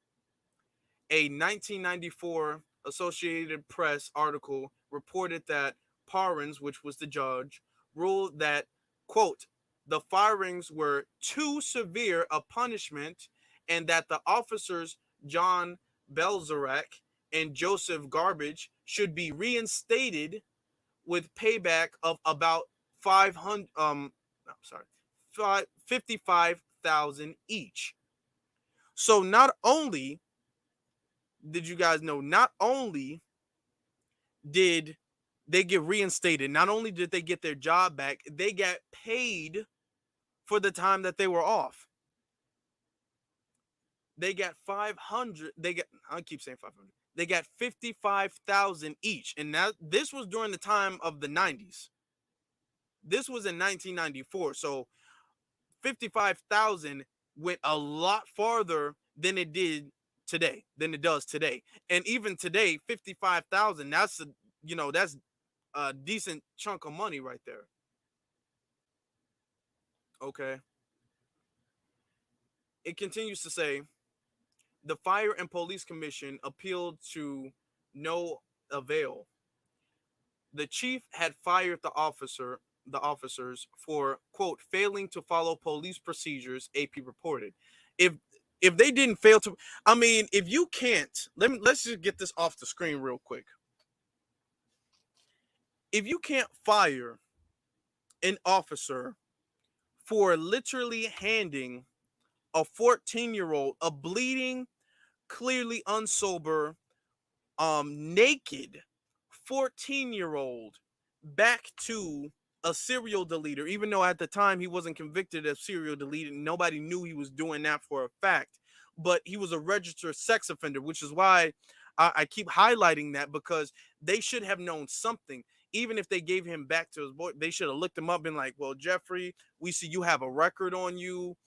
A 1994 Associated Press article reported that Parins, which was the judge, ruled that, quote, the firings were too severe a punishment and that the officers John Belzerac and Joseph Garbage should be reinstated with payback of about 55,000 each. So not only did you guys know, not only did they get reinstated, not only did they get their job back, they got paid for the time that they were off. They got 500. I keep saying 500. They got 55,000 each, and now this was during the time of the 90s. This was in 1994, so 55,000 went a lot farther than it does today. And even today, 55,000, that's a decent chunk of money right there. Okay. It continues to say, the Fire and Police Commission appealed to no avail. The chief had fired the officers for, quote, failing to follow police procedures, AP reported. If they didn't fail to, I mean, if you can't, let's just get this off the screen real quick. If you can't fire an officer for literally handing a 14-year-old, a bleeding, clearly unsober, naked 14-year-old back to a serial deleter, even though at the time he wasn't convicted of serial deleting, nobody knew he was doing that for a fact, but he was a registered sex offender, which is why I keep highlighting that, because they should have known something. Even if they gave him back to his boy, they should have looked him up and been like, well, Jeffrey, we see you have a record on you.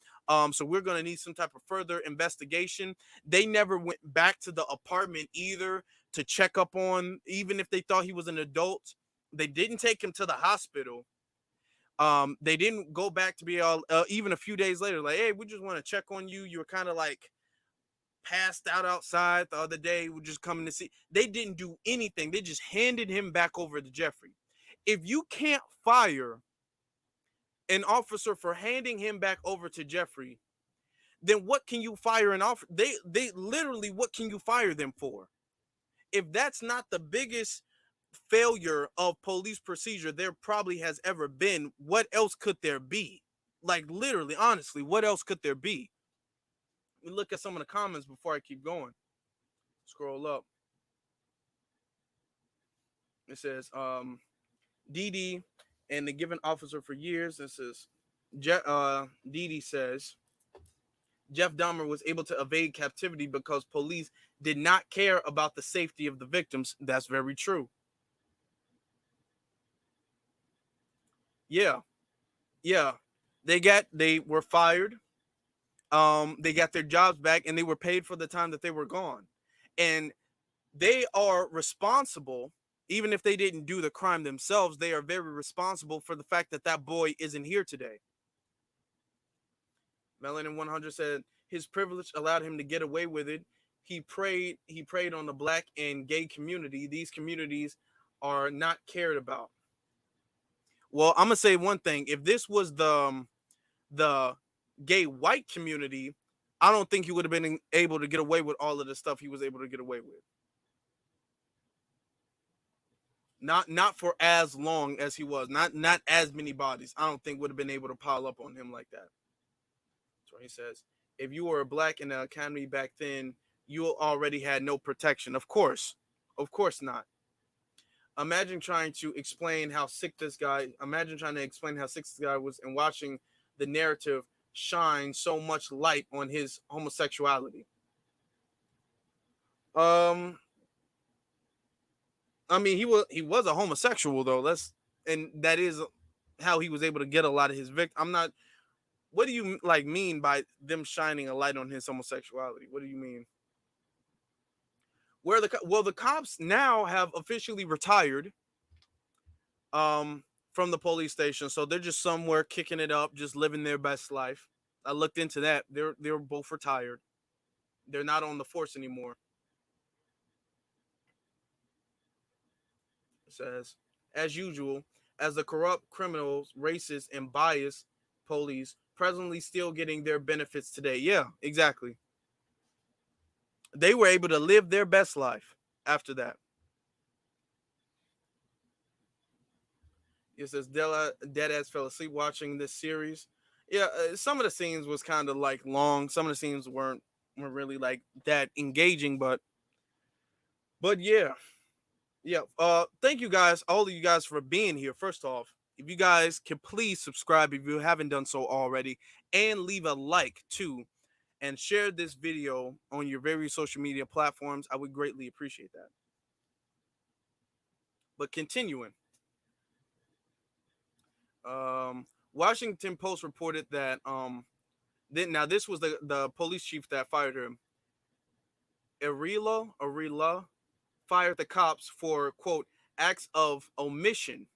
So we're going to need some type of further investigation. They never went back to the apartment either to check up on, even if they thought he was an adult. They didn't take him to the hospital. They didn't go back to be all, even a few days later, like, hey, we just want to check on you. You were kind of like passed out outside the other day. We're just coming to see. They didn't do anything. They just handed him back over to Jeffrey. If you can't fire an officer for handing him back over to Jeffrey, then what can you fire an officer? They literally, what can you fire them for? If that's not the biggest failure of police procedure there probably has ever been, what else could there be? Like, literally, honestly, what else could there be? Let me look at some of the comments before I keep going. Scroll up. It says, DD and the given officer for years. This is DD says, Jeff Dahmer was able to evade captivity because police did not care about the safety of the victims. That's very true. Yeah. They were fired. They got their jobs back and they were paid for the time that they were gone. And they are responsible, even if they didn't do the crime themselves, they are very responsible for the fact that that boy isn't here today. Melanin 100 said his privilege allowed him to get away with it. He preyed on the black and gay community. These communities are not cared about. Well, I'm gonna say one thing. If this was the gay white community, I don't think he would have been able to get away with all of the stuff he was able to get away with. Not for as long as he was. Not as many bodies. I don't think would have been able to pile up on him like that. So he says, if you were a black in the academy back then, you already had no protection. Of course not. Imagine trying to explain how sick this guy. Imagine trying to explain how sick this guy was, and watching the narrative shine so much light on his homosexuality. Um, I mean, he was a homosexual though. And that is how he was able to get a lot of his victims. I'm not. What do you like mean by them shining a light on his homosexuality? What do you mean? The cops now have officially retired from the police station, so they're just somewhere kicking it up, just living their best life. I looked into that. They're both retired. They're not on the force anymore. It says, as usual, as the corrupt criminals, racist, and biased police presently still getting their benefits today. Yeah, exactly. They were able to live their best life after that. It says Deadass fell asleep watching this series. Yeah, some of the scenes was kind of like long. Some of the scenes weren't really like that engaging, but yeah. Thank you guys, all of you guys, for being here. First off, if you guys can please subscribe if you haven't done so already, and leave a like too, and share this video on your various social media platforms. I would greatly appreciate that. But continuing, Washington Post reported that now this was the police chief that fired him. Arila fired the cops for, quote, acts of omission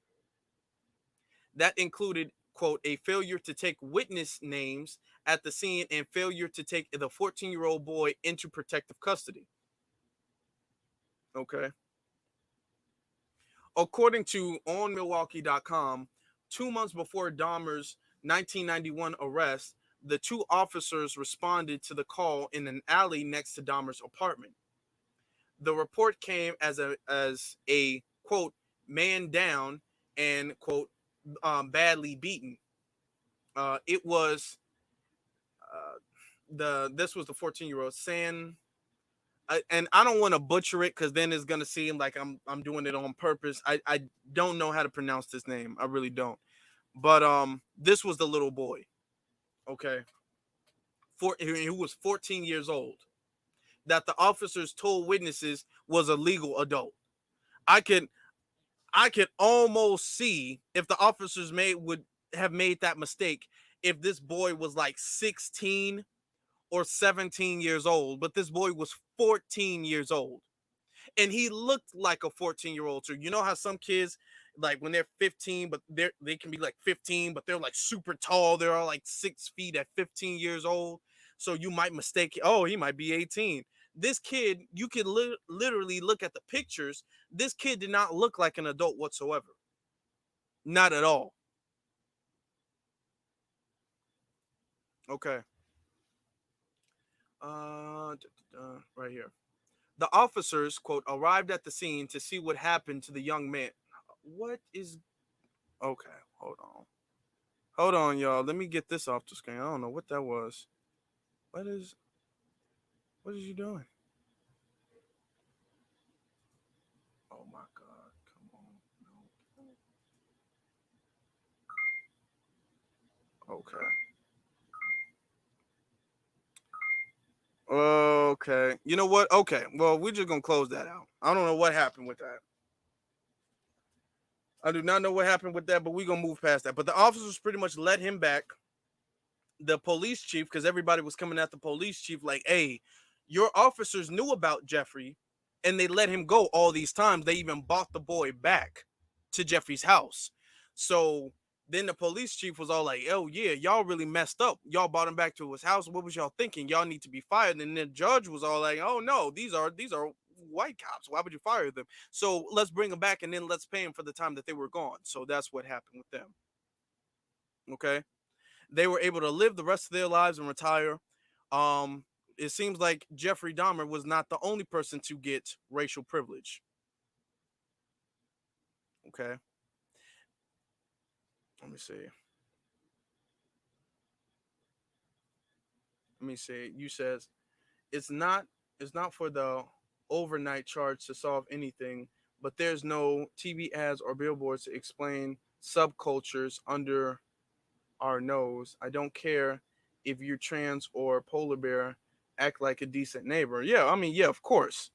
that included, quote, a failure to take witness names at the scene and failure to take the 14-year-old boy into protective custody. Okay. According to onmilwaukee.com, 2 months before Dahmer's 1991 arrest, the two officers responded to the call in an alley next to Dahmer's apartment. The report came as a quote, man down and, quote, badly beaten. It was this was the 14-year-old San. And I don't want to butcher it because then it's gonna seem like I'm doing it on purpose. I don't know how to pronounce this name. I really don't. But this was the little boy. Okay, who was 14 years old. That the officers told witnesses was a legal adult. I could almost see if the officers would have made that mistake if this boy was like 16 or 17 years old, but this boy was 14 years old. And he looked like a 14-year-old. So you know how some kids, like when they're 15, but they can be like 15, but they're like super tall. They're all like 6 feet at 15 years old. So you might mistake, oh, he might be 18. This kid, you could literally look at the pictures. This kid did not look like an adult whatsoever. Not at all. Okay. Right here. The officers, quote, arrived at the scene to see what happened to the young man. What is... Okay, hold on, y'all. Let me get this off the screen. I don't know what that was. What is you doing? Oh my God, come on. Okay. Okay. You know what? Okay. Well, we're just gonna close that out. I don't know what happened with that. I do not know what happened with that, but we're gonna move past that. But the officers pretty much let him back. The police chief, because everybody was coming at the police chief like, hey, your officers knew about Jeffrey and they let him go all these times. They even bought the boy back to Jeffrey's house. So then the police chief was all like, oh yeah, y'all really messed up. Y'all brought him back to his house. What was y'all thinking? Y'all need to be fired. And the judge was all like, oh no, these are white cops. Why would you fire them? So let's bring them back and then let's pay them for the time that they were gone. So that's what happened with them. Okay. They were able to live the rest of their lives and retire. It seems like Jeffrey Dahmer was not the only person to get racial privilege. Okay. Let me see. Let me see. You says it's not it's not for the overnight charge to solve anything, but there's no TV ads or billboards to explain subcultures under our nose. I don't care if you're trans or polar bear, act like a decent neighbor. Yeah, I mean, yeah, of course.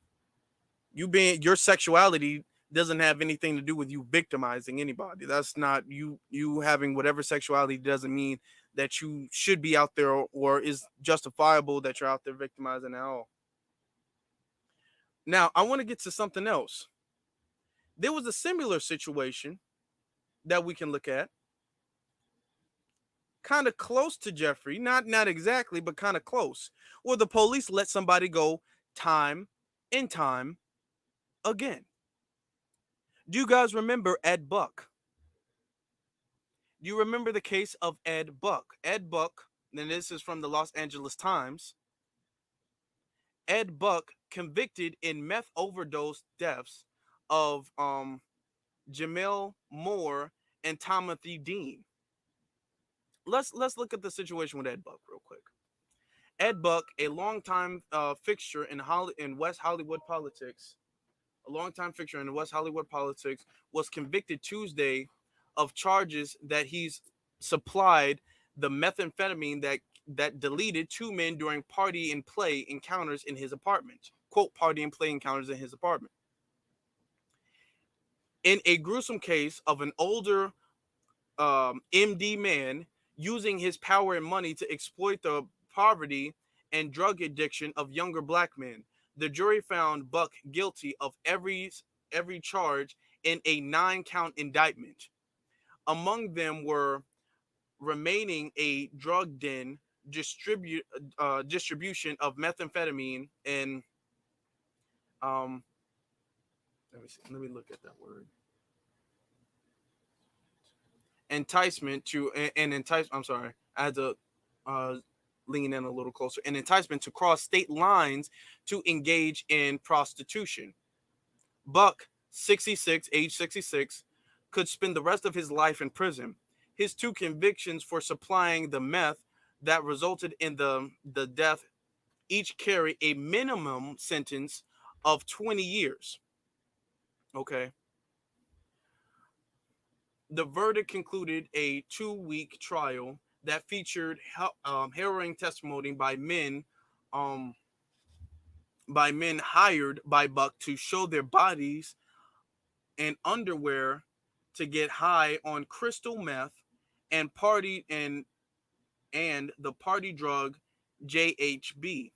Your sexuality doesn't have anything to do with you victimizing anybody. That's not you having whatever sexuality doesn't mean that you should be out there or is justifiable that you're out there victimizing at all. Now, I want to get to something else. There was a similar situation that we can look at, kind of close to Jeffrey, not exactly, but kind of close, where the police let somebody go time and time again. Do you guys remember Ed Buck? Do you remember the case of Ed Buck? Ed Buck, and this is from the Los Angeles Times. Ed Buck convicted in meth overdose deaths of Jamel Moore and Timothy Dean. Let's look at the situation with Ed Buck real quick. Ed Buck, a longtime fixture in West Hollywood politics, was convicted Tuesday of charges that he's supplied the methamphetamine that deleted two men during party and play encounters in his apartment. Quote, party and play encounters in his apartment. In a gruesome case of an older MD man using his power and money to exploit the poverty and drug addiction of younger black men, the jury found Buck guilty of every charge in a 9-count indictment. Among them were remaining a drug den, distribution of methamphetamine, and let me look at that word. Enticement to an entice. I'm sorry, I had to lean in a little closer. An enticement to cross state lines to engage in prostitution. Buck, age 66, could spend the rest of his life in prison. His two convictions for supplying the meth that resulted in the death each carry a minimum sentence of 20 years. Okay. The verdict concluded a 2-week trial that featured harrowing testimony um, by men hired by Buck to show their bodies and underwear to get high on crystal meth and the party drug JHB.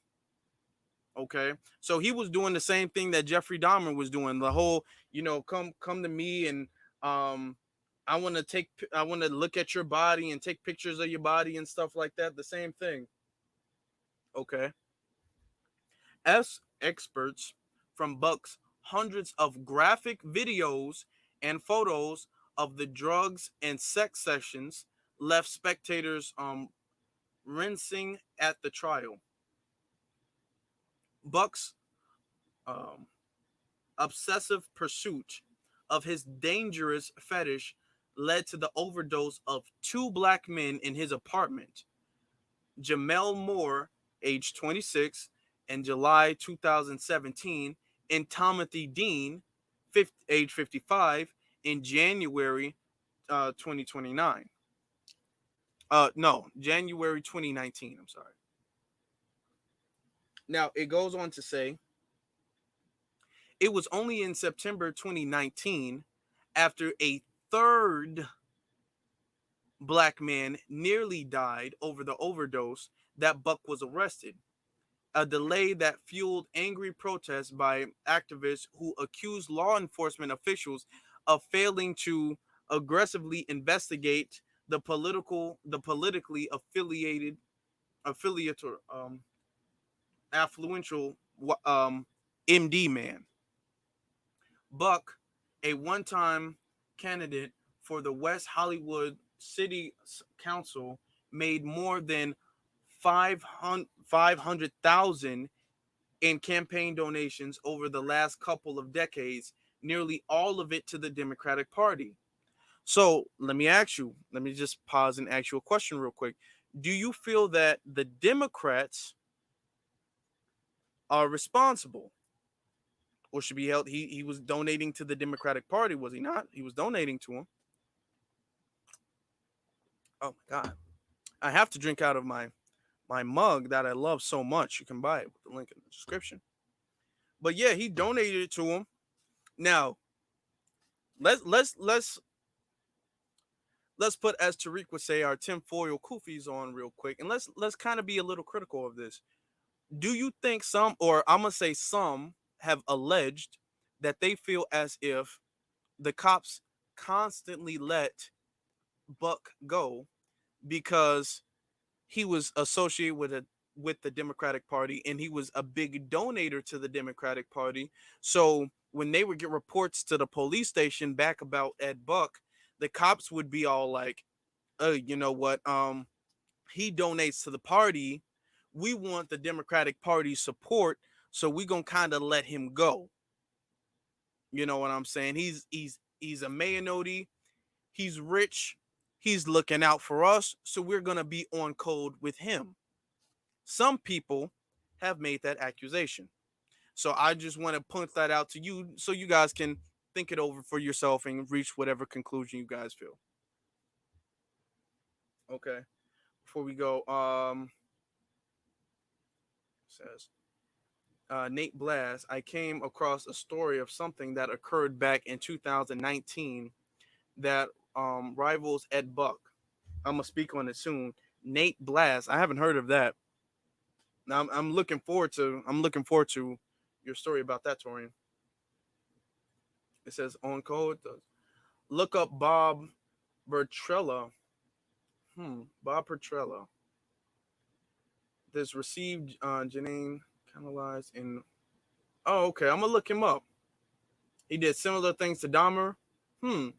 Okay, so he was doing the same thing that Jeffrey Dahmer was doing. The whole, come to me and I want to look at your body and take pictures of your body and stuff like that. The same thing. Okay. As experts from Buck's hundreds of graphic videos and photos of the drugs and sex sessions left spectators rinsing at the trial. Buck's um, obsessive pursuit of his dangerous fetish led to the overdose of two black men in his apartment. Jamel Moore, age 26, in July 2017, and Timothy Dean, age 55, in January 2029. No, January 2019. I'm sorry. Now, it goes on to say, it was only in September 2019, after a third black man nearly died over the overdose, that Buck was arrested. A delay that fueled angry protests by activists who accused law enforcement officials of failing to aggressively investigate the politically affluential MD man. Buck, a one-time candidate for the West Hollywood City Council, made more than 500,000 in campaign donations over the last couple of decades, nearly all of it to the Democratic Party. So let me just pause and ask you a question real quick. Do you feel that the Democrats are responsible or should be held? He was donating to the Democratic Party, was he not? He was donating to him. Oh my God. I have to drink out of my mug that I love so much. You can buy it with the link in the description. But yeah, he donated it to him. Now, let's let's put, as Tariq would say, our tinfoil kufis on real quick, and let's kind of be a little critical of this. Do you think some, or I'm gonna say some, have alleged that they feel as if the cops constantly let Buck go because he was associated with the Democratic Party and he was a big donator to the Democratic Party. So when they would get reports to the police station back about Ed Buck, the cops would be all like, "Oh, you know what? He donates to the party. We want the Democratic Party support, so we gonna kind of let him go." You know what I'm saying? He's a Mayanodi. He's rich. He's looking out for us, so we're gonna be on code with him. Some people have made that accusation. So I just want to point that out to you so you guys can think it over for yourself and reach whatever conclusion you guys feel. Okay. Before we go, says Nate Blast, I came across a story of something that occurred back in 2019 that rivals Ed Buck. I'm gonna speak on it soon. Nate Blast, I haven't heard of that. Now I'm looking forward to your story about that, Torian. It says on code. Look up Bob Bertrella. Bob Bertrella. This received Janine canalized in. Oh, okay. I'm gonna look him up. He did similar things to Dahmer. Hmm.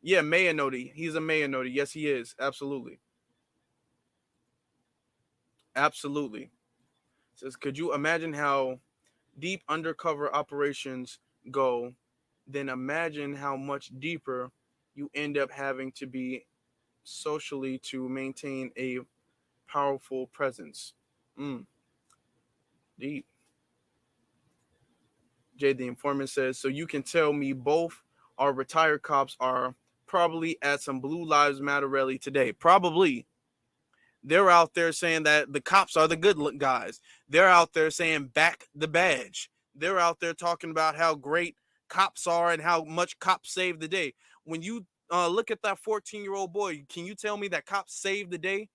Yeah, Mayanodi. He's a Mayanodi. Yes, he is. Absolutely. Absolutely. It says, could you imagine how deep undercover operations go? Then imagine how much deeper you end up having to be socially to maintain a powerful presence. Mm, deep. Jay the informant says, so you can tell me both our retired cops are probably at some Blue Lives Matter rally today. Probably. They're out there saying that the cops are the good guys. They're out there saying back the badge. They're out there talking about how great cops are and how much cops save the day. When you look at that 14-year-old boy, can you tell me that cops saved the day?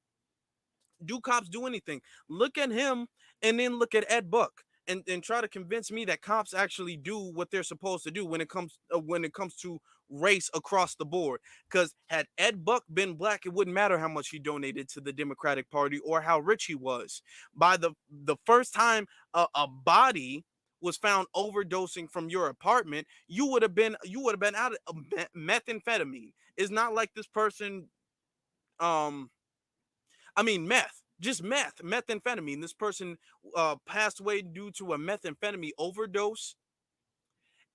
Do cops do anything? Look at him and then look at Ed Buck and try to convince me that cops actually do what they're supposed to do when it comes to race across the board. Because had Ed Buck been black, it wouldn't matter how much he donated to the Democratic Party or how rich he was. By the first time a body was found overdosing from your apartment, you would have been out of methamphetamine. It's not like this person um I mean, methamphetamine. This person passed away due to a methamphetamine overdose,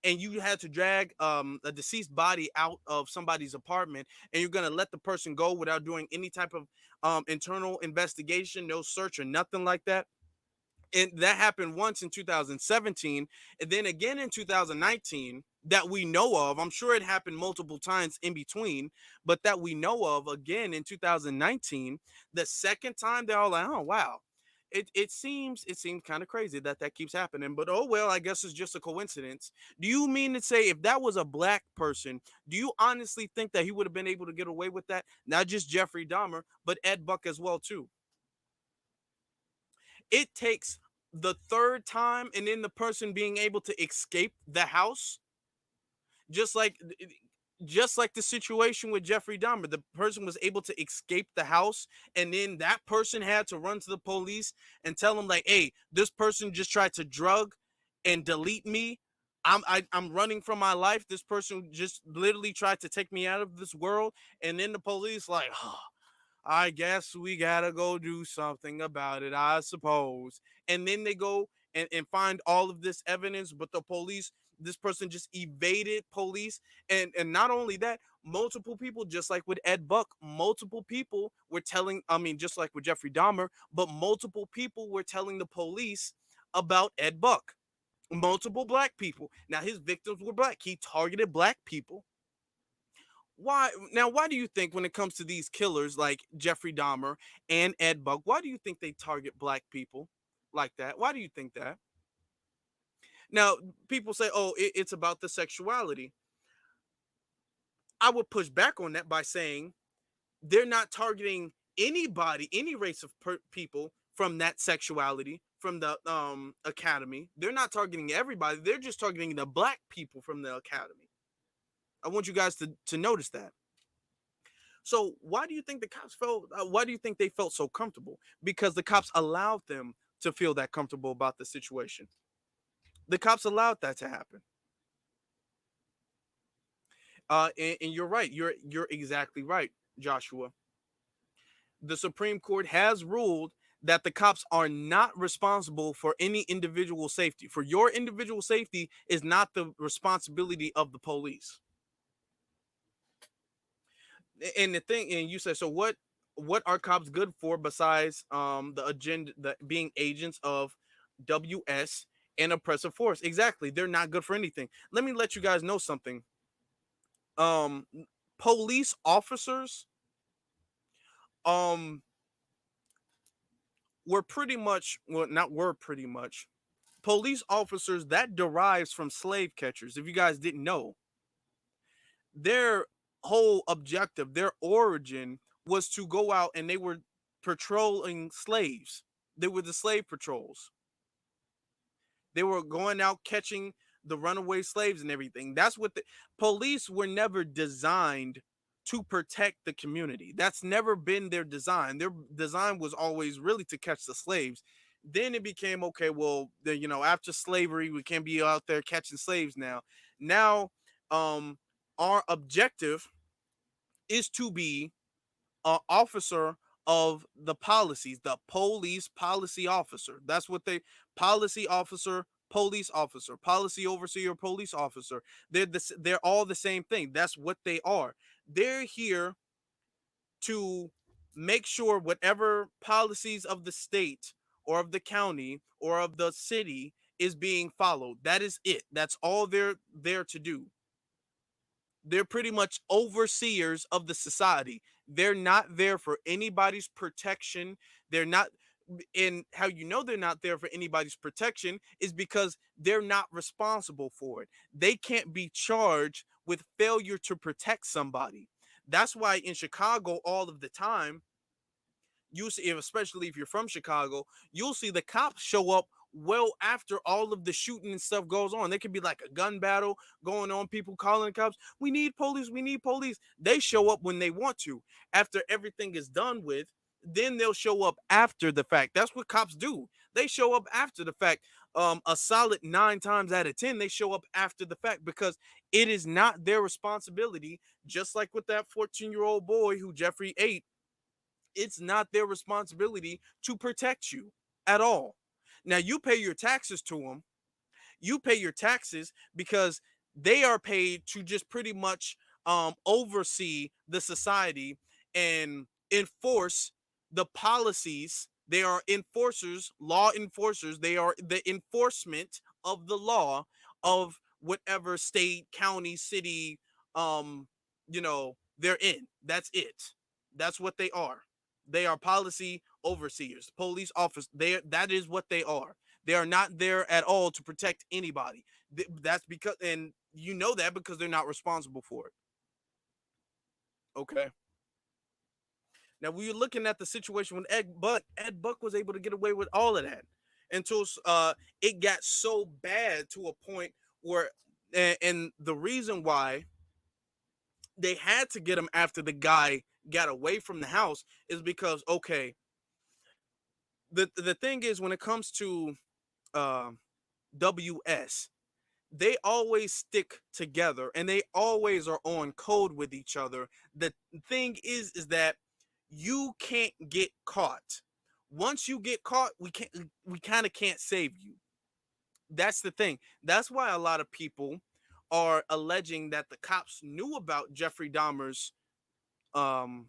and you had to drag a deceased body out of somebody's apartment, and you're gonna let the person go without doing any type of internal investigation, no search or nothing like that. And that happened once in 2017 and then again in 2019 that we know of. I'm sure it happened multiple times in between, but that we know of again in 2019. The second time they're all like, oh wow, it seems kind of crazy that that keeps happening, but oh well, I guess it's just a coincidence. Do you mean to say if that was a black person, do you honestly think that he would have been able to get away with that? Not just Jeffrey Dahmer, but Ed Buck as well too. It takes the third time and then the person being able to escape the house, just like just like the situation with Jeffrey Dahmer. The person was able to escape the house, and then that person had to run to the police and tell them like, "Hey, this person just tried to drug and delete me. I'm running from my life. This person just literally tried to take me out of this world." And then the police like, oh, I guess we gotta go do something about it, I suppose. And then they go and find all of this evidence, but the police This person just evaded police, and not only that, multiple people, just like with Ed Buck, multiple people were telling, I mean, just like with Jeffrey Dahmer, but multiple people were telling the police about Ed Buck. Multiple black people. Now his victims were black. He targeted black people. Why now? Why do you think when it comes to these killers like Jeffrey Dahmer and Ed Buck, why do you think they target black people like that? Why do you think that? Now people say, "Oh, it's about the sexuality." I would push back on that by saying they're not targeting anybody, any race of people from that sexuality from the academy. They're not targeting everybody. They're just targeting the black people from the academy. I want you guys to notice that. So why do you think the cops felt? Why do you think they felt so comfortable? Because the cops allowed them to feel that comfortable about the situation. The cops allowed that to happen. And you're right. You're exactly right, Joshua. The Supreme Court has ruled that the cops are not responsible for any individual safety. For your individual safety is not the responsibility of the police. And the thing, and you said, so what are cops good for besides the agenda, the being agents of WS and oppressive force? Exactly. They're not good for anything. Let me let you guys know something. Um Police officers um were pretty much, well, not were pretty much, police officers that derives from slave catchers. If you guys didn't know, their whole objective, their origin was to go out and they were patrolling slaves. They were the slave patrols. They were going out catching the runaway slaves and everything. That's what the police were never designed to protect the community. That's never been their design. Their design was always really to catch the slaves. Then it became okay, well, after slavery, we can't be out there catching slaves now. Now, our objective is to be an officer of the policies, the police policy officer. That's what they policy officer, police officer, policy overseer, police officer. They're all the same thing. That's what they are. They're here to make sure whatever policies of the state or of the county or of the city is being followed. That is it. That's all they're there to do. They're pretty much overseers of the society. They're not there for anybody's protection. They're not, and how you know they're not there for anybody's protection is because they're not responsible for it. They can't be charged with failure to protect somebody. That's why in Chicago, all of the time, you see, especially if you're from Chicago, you'll see the cops show up well after all of the shooting and stuff goes on. There could be like a gun battle going on, people calling the cops, we need police, we need police. They show up when they want to. After everything is done with, then they'll show up after the fact. That's what cops do. They show up after the fact. A solid 9 times out of 10, they show up after the fact because it is not their responsibility. Just like with that 14-year-old boy who Jeffrey ate, it's not their responsibility to protect you at all. Now, you pay your taxes to them. You pay your taxes because they are paid to just pretty much oversee the society and enforce the policies. They are enforcers, law enforcers. They are the enforcement of the law of whatever state, county, city, they're in. That's it. That's what they are. They are policy overseers, police officers. That is what they are. They are not there at all to protect anybody. That's because, and you know that because they're not responsible for it. Okay. Now we are looking at the situation when Ed Buck was able to get away with all of that until it got so bad to a point where, and the reason why they had to get him after the guy got away from the house is because, okay, the thing is, when it comes to uh, WS, they always stick together and they always are on code with each other. The thing is that you can't get caught. Once you get caught, we kind of can't save you. That's the thing. That's why a lot of people are alleging that the cops knew about Jeffrey Dahmer's um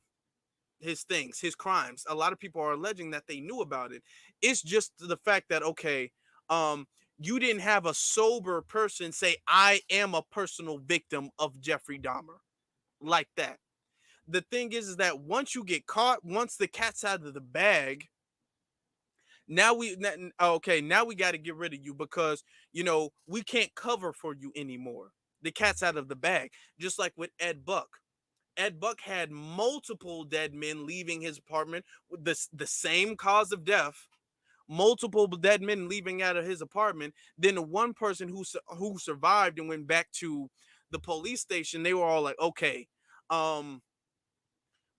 his things, his crimes. A lot of people are alleging that they knew about it. It's just the fact that okay, um you didn't have a sober person say I am a personal victim of Jeffrey Dahmer like that. The thing is that once you get caught, once the cat's out of the bag, okay, now we got to get rid of you because we can't cover for you anymore. The cat's out of the bag. Just like with Ed Buck. Ed Buck had multiple dead men leaving his apartment with the same cause of death. Multiple dead men leaving out of his apartment. Then the one person who survived and went back to the police station, they were all like, "Okay, um,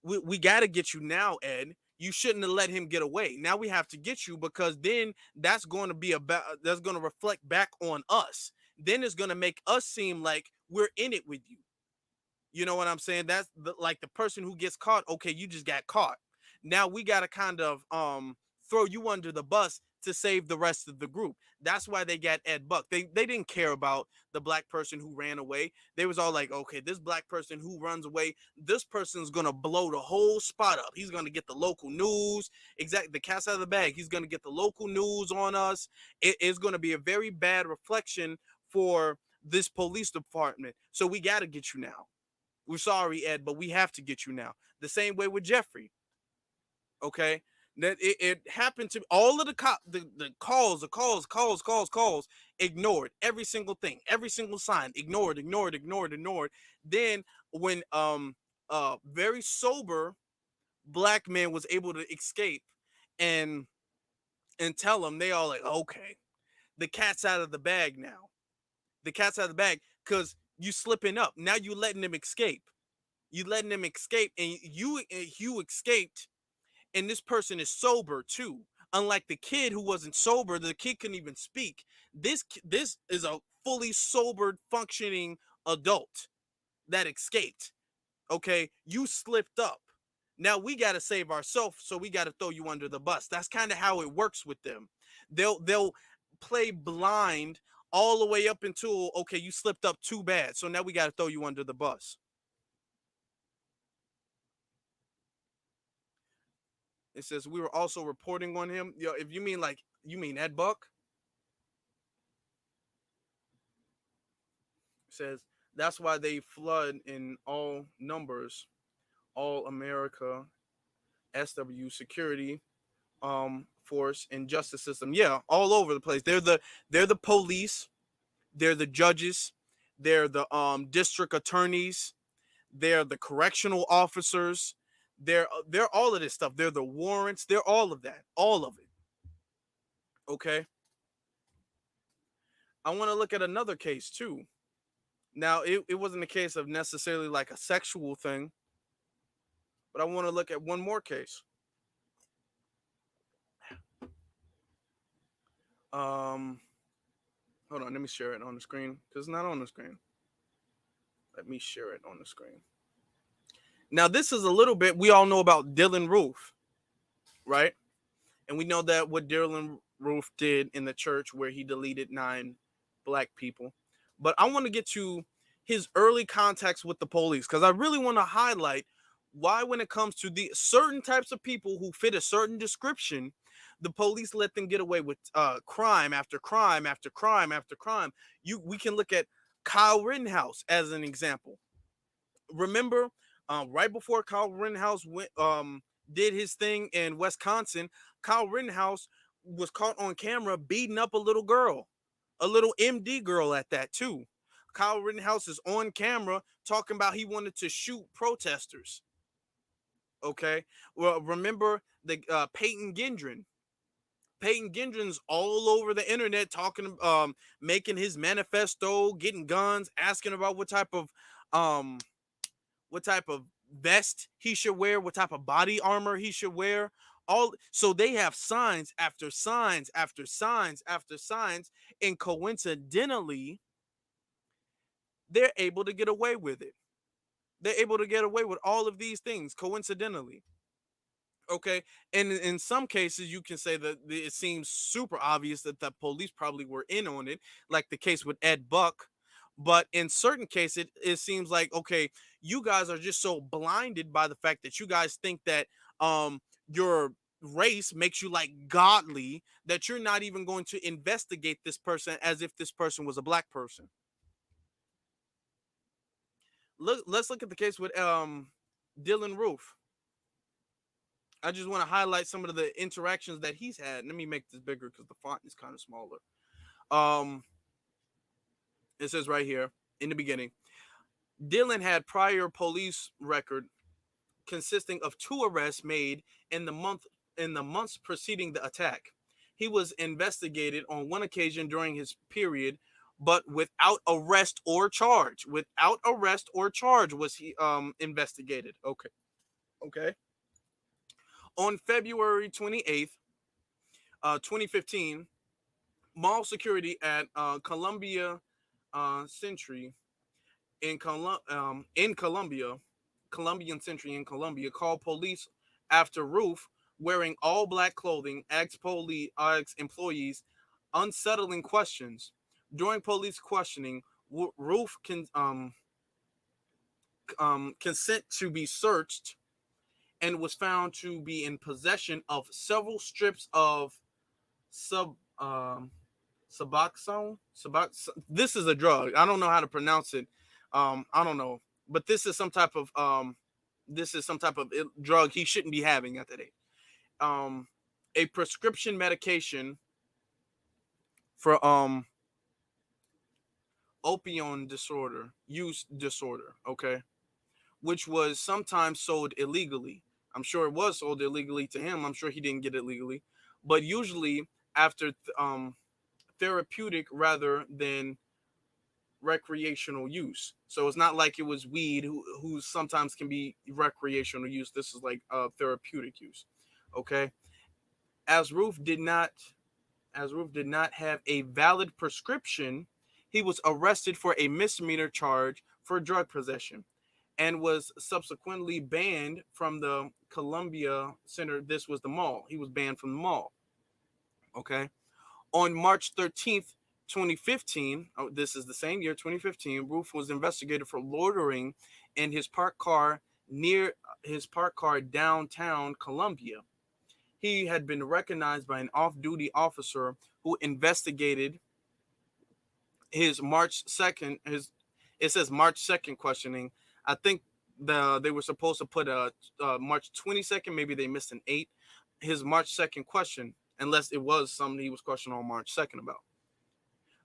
we got to get you now, Ed. You shouldn't have let him get away. Now we have to get you because then that's going to be that's going to reflect back on us. Then it's going to make us seem like we're in it with you. You know what I'm saying? That's like the person who gets caught. Okay, you just got caught. Now we got to kind of throw you under the bus to save the rest of the group. That's why they got Ed Buck. They didn't care about the black person who ran away. They was all like, okay, this black person who runs away, this person's gonna blow the whole spot up. He's gonna get the local news. Exactly, the cat's out of the bag. He's gonna get the local news on us. It is gonna be a very bad reflection for this police department. So we got to get you now. We're sorry, Ed, but we have to get you now. The same way with Jeffrey. Okay. That it happened to all of the calls, ignored every single thing, every single sign, ignored. Then when very sober black man was able to escape and tell them, they all like, okay, the cat's out of the bag now. The cat's out of the bag because you slipping up. Now you letting him escape. You letting him escape, and you escaped, and this person is sober too. Unlike the kid who wasn't sober, the kid couldn't even speak. This is a fully sobered, functioning adult that escaped. Okay, you slipped up. Now we got to save ourselves, so we got to throw you under the bus. That's kind of how it works with them. They'll play blind all the way up until okay, you slipped up too bad, so now we got to throw you under the bus. It says we were also reporting on him. If you mean like you mean Ed Buck, it says that's why they flood in all numbers, all America, SW security, force and justice system. Yeah, all over the place. They're the police, they're the judges, they're the district attorneys, they're the correctional officers, they're all of this stuff. They're the warrants, they're all of that, all of it. Okay. I want to look at another case too. Now, it wasn't a case of necessarily like a sexual thing, but I want to look at one more case. Um, Hold on, let me share it on the screen because it's not on the screen. Let me share it on the screen. Now, this is a little bit, we all know about Dylan Roof, right? And we know that what Dylan Roof did in the church where he deleted 9 black people. But I want to get to his early contacts with the police because I really want to highlight why, when it comes to the certain types of people who fit a certain description, the police let them get away with crime after crime after crime after crime. We can look at Kyle Rittenhouse as an example. Remember, right before Kyle Rittenhouse did his thing in Wisconsin, Kyle Rittenhouse was caught on camera beating up a little girl, a little MD girl at that too. Kyle Rittenhouse is on camera talking about he wanted to shoot protesters. Okay, well, remember the Peyton Gendron. Peyton Gendron's all over the internet talking, making his manifesto, getting guns, asking about um, what type of vest he should wear, what type of body armor he should wear. All so they have signs after signs after signs after signs, and coincidentally, they're able to get away with it. They're able to get away with all of these things coincidentally. Okay, and in some cases, you can say that it seems super obvious that the police probably were in on it, like the case with Ed Buck. But in certain cases, it seems like, okay, you guys are just so blinded by the fact that you guys think that your race makes you like godly that you're not even going to investigate this person as if this person was a black person. Let's look at the case with Dylan Roof. I just want to highlight some of the interactions that he's had. Let me make this bigger because the font is kind of smaller. Um, it says right here in the beginning, Dylan had prior police record consisting of 2 arrests made in the months preceding the attack. He was investigated on one occasion during his period, but without arrest or charge. Without arrest or charge was he investigated. Okay. Okay. On February 28th, 2015, mall security at Columbia Century in Columbia, Columbian Century in Columbia, called police after Roof, wearing all black clothing, asked employees unsettling questions. During police questioning, Roof can consent to be searched and was found to be in possession of several strips of sub Suboxone. This is a drug. I don't know how to pronounce it. I don't know, but this is some type of drug he shouldn't be having at that age. A prescription medication for opioid use disorder. Okay, which was sometimes sold illegally. I'm sure it was sold illegally to him. I'm sure he didn't get it legally, but usually after therapeutic rather than recreational use. So it's not like it was weed, who sometimes can be recreational use. This is like therapeutic use. Okay. As Roof did not have a valid prescription, he was arrested for a misdemeanor charge for drug possession and was subsequently banned from the Columbia Center. This was the mall. He was banned from the mall. Okay. On March 13th, 2015, this is the same year, 2015, Roof was investigated for loitering in his parked car downtown Columbia. He had been recognized by an off-duty officer who investigated his March 2nd, it says March 2nd questioning. I think they were supposed to put a March 22nd, maybe they missed an 8. His March 2nd question, unless it was something he was questioned on March 2nd about.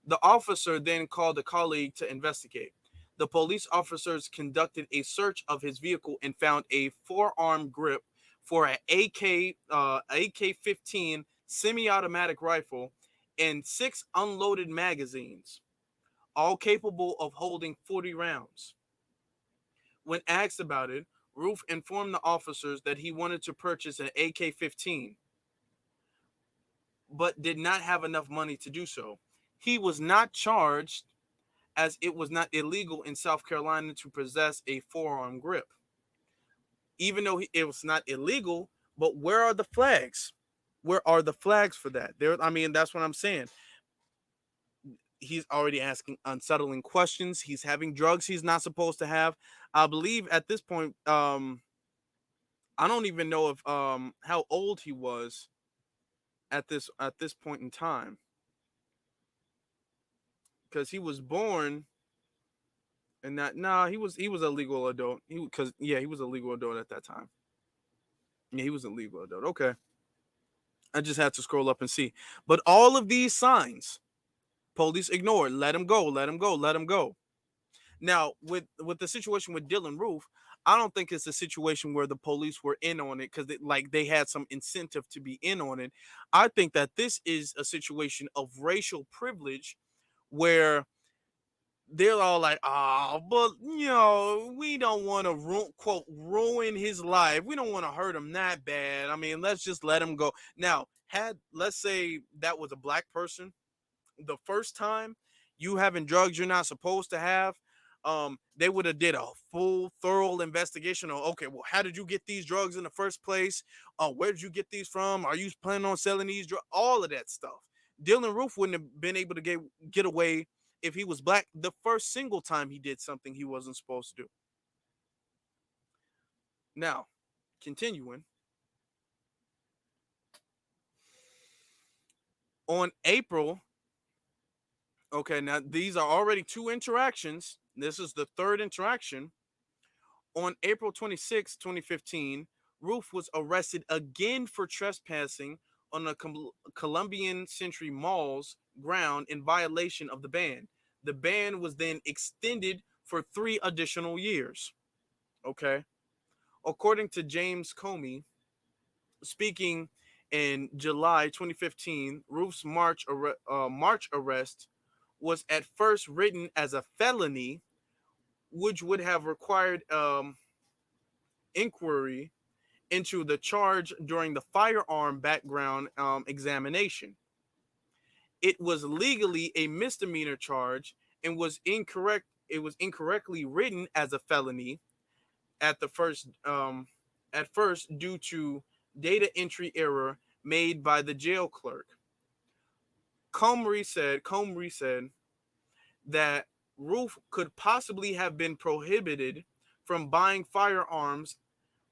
The officer then called a colleague to investigate. The police officers conducted a search of his vehicle and found a forearm grip for an AK-15 semi-automatic rifle and 6 unloaded magazines, all capable of holding 40 rounds. When asked about it, Roof informed the officers that he wanted to purchase an AK-15, but did not have enough money to do so. He was not charged, as it was not illegal in South Carolina to possess a forearm grip. Even though it was not illegal, but where are the flags? Where are the flags for that? I mean, that's what I'm saying. He's already asking unsettling questions. He's having drugs he's not supposed to have. I believe at this point, I don't even know if how old he was at this point in time, because he was born and that he was a legal adult. He was a legal adult at that time. Yeah, he was a legal adult. Okay, I just had to scroll up and see. But all of these signs, police ignored. Let him go. Let him go. Let him go. Now, with the situation with Dylan Roof, I don't think it's a situation where the police were in on it because they had some incentive to be in on it. I think that this is a situation of racial privilege where they're all like, but we don't want to quote ruin his life. We don't want to hurt him that bad. I mean, let's just let him go. Now, let's say that was a black person, the first time you having drugs you're not supposed to have, They would have did a full thorough investigation on, okay, well, how did you get these drugs in the first place? Where did you get these from? Are you planning on selling these drugs? All of that stuff. Dylan Roof wouldn't have been able to get away if he was black the first single time he did something he wasn't supposed to do. Now, continuing on April. Okay, now these are already two interactions. This is the third interaction. On April 26, 2015, Roof was arrested again for trespassing on a Colombian Century Mall's ground in violation of the ban. The ban was then extended for 3 additional years. Okay. According to James Comey, speaking in July 2015, Roof's March arrest was at first written as a felony, which would have required inquiry into the charge during the firearm background examination. It was legally a misdemeanor charge and was incorrect. It was incorrectly written as a felony at the at first due to data entry error made by the jail clerk. Comrie said that Roof could possibly have been prohibited from buying firearms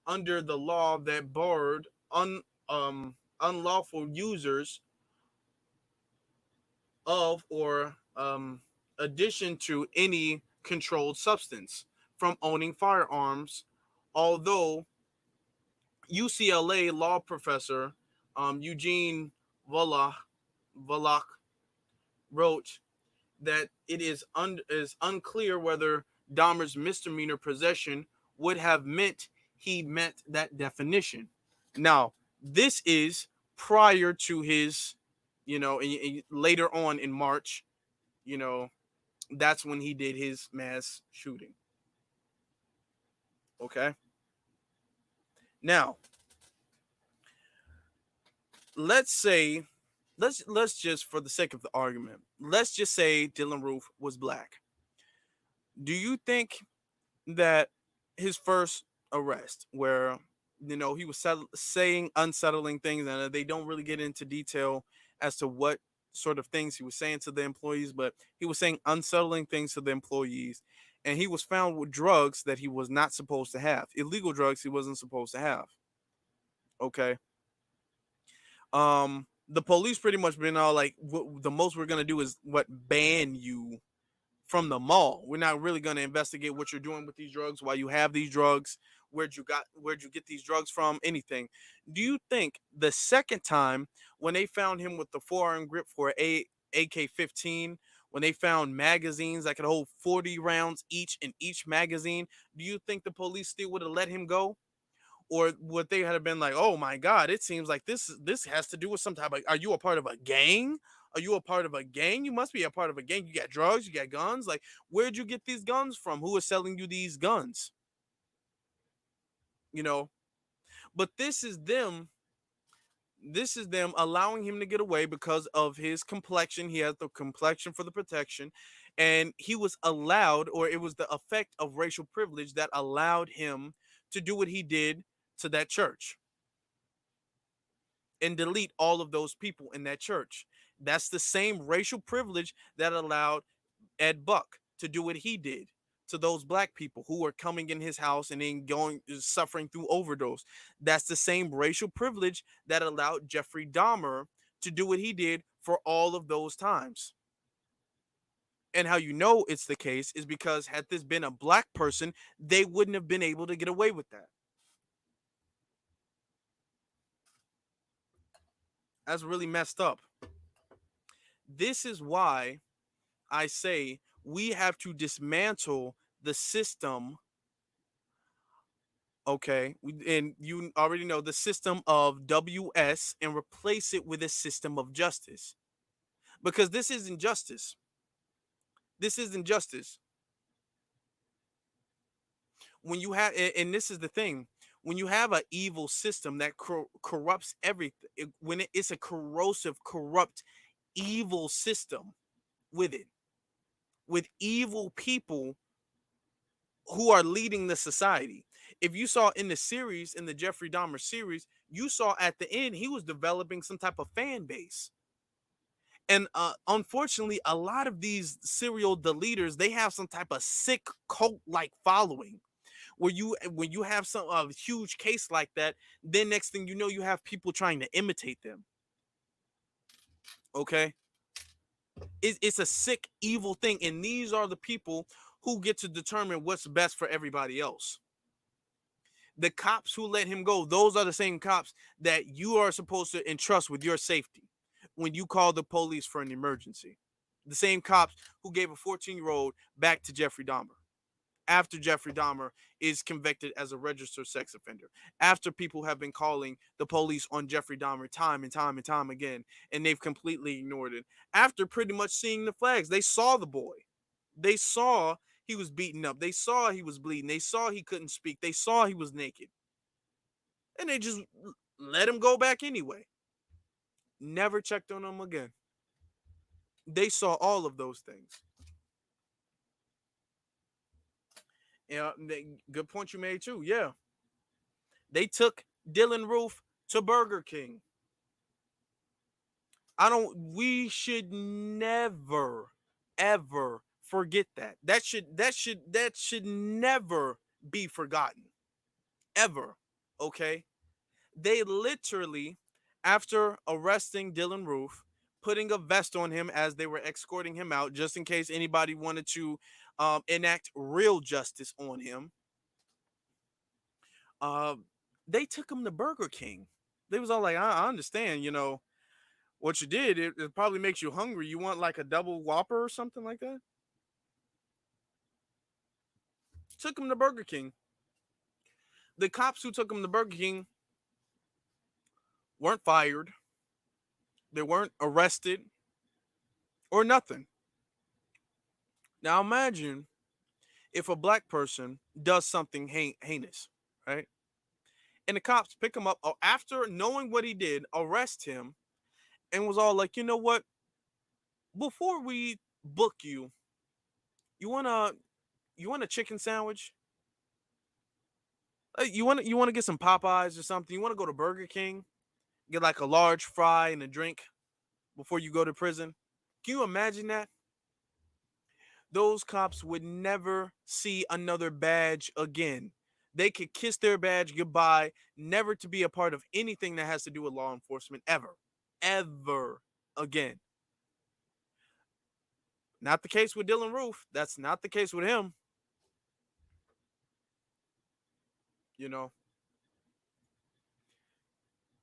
under the law that barred unlawful users of or addition to any controlled substance from owning firearms, although UCLA law professor Eugene Volokh wrote that it is unclear whether Dahmer's misdemeanor possession would have meant he met that definition. Now, this is prior to his, later on in March, you know, that's when he did his mass shooting. Okay. Now, let's just, for the sake of the argument, let's just say Dylan Roof was black. Do you think that his first arrest, where he was saying unsettling things, and they don't really get into detail as to what sort of things he was saying to the employees, but he was saying unsettling things to the employees, and he was found with drugs that he was not supposed to have, illegal drugs he wasn't supposed to have. Okay. The police pretty much been all like, the most we're gonna do is ban you from the mall. We're not really gonna investigate what you're doing with these drugs, why you have these drugs, where'd you get these drugs from, anything. Do you think the second time when they found him with the forearm grip for a AK-15, when they found magazines that could hold 40 rounds each in each magazine, do you think the police still would have let him go? Or would they have been like, oh my God, it seems like this has to do with some type of, are you a part of a gang? Are you a part of a gang? You must be a part of a gang. You got drugs, you got guns. Like, where'd you get these guns from? Who is selling you these guns? But this is them allowing him to get away because of his complexion. He has the complexion for the protection, and he was allowed, or it was the effect of racial privilege that allowed him to do what he did to that church and delete all of those people in that church. That's the same racial privilege that allowed Ed Buck to do what he did to those black people who were coming in his house and then suffering through overdose. That's the same racial privilege that allowed Jeffrey Dahmer to do what he did for all of those times. And how you know it's the case is because had this been a black person, they wouldn't have been able to get away with that. That's really messed up. This is why I say we have to dismantle the system. Okay, and you already know the system of WS and replace it with a system of justice. Because this isn't justice. This isn't justice. When you have, and this is the thing, when you have an evil system that corrupts everything, when it's a corrosive, corrupt, evil system with evil people who are leading the society. If you saw in the series, in the Jeffrey Dahmer series, you saw at the end he was developing some type of fan base. And unfortunately, a lot of these serial deleters, they have some type of sick cult like following where you when you have some huge case like that, then next thing you know, you have people trying to imitate them. Okay, it's a sick, evil thing, and these are the people who get to determine what's best for everybody else. The cops who let him go, those are the same cops that you are supposed to entrust with your safety when you call the police for an emergency. The same cops who gave a 14-year-old back to Jeffrey Dahmer after Jeffrey Dahmer is convicted as a registered sex offender. After people have been calling the police on Jeffrey Dahmer time and time and time again, and they've completely ignored it. After pretty much seeing the flags, they saw the boy. They saw he was beaten up. They saw he was bleeding. They saw he couldn't speak. They saw he was naked. And they just let him go back anyway. Never checked on him again. They saw all of those things. Yeah, good point you made too. Yeah. They took Dylan Roof to Burger King. We should never ever forget that. That should never be forgotten. Ever. Okay? They literally, after arresting Dylan Roof, putting a vest on him as they were escorting him out, just in case anybody wanted to enact real justice on him, uh, they took him to Burger King. They was all like, I understand, what you did. It probably makes you hungry. You want like a double Whopper or something like that? Took him to Burger King. The cops who took him to Burger King weren't fired. They weren't arrested or nothing. Now imagine if a black person does something heinous, right? And the cops pick him up after knowing what he did, arrest him, and was all like, you know what? Before we book you, you want a chicken sandwich? You want to get some Popeyes or something? You want to go to Burger King, get like a large fry and a drink before you go to prison? Can you imagine that? Those cops would never see another badge again. They could kiss their badge goodbye, never to be a part of anything that has to do with law enforcement ever. Ever again. Not the case with Dylan Roof. That's not the case with him. You know,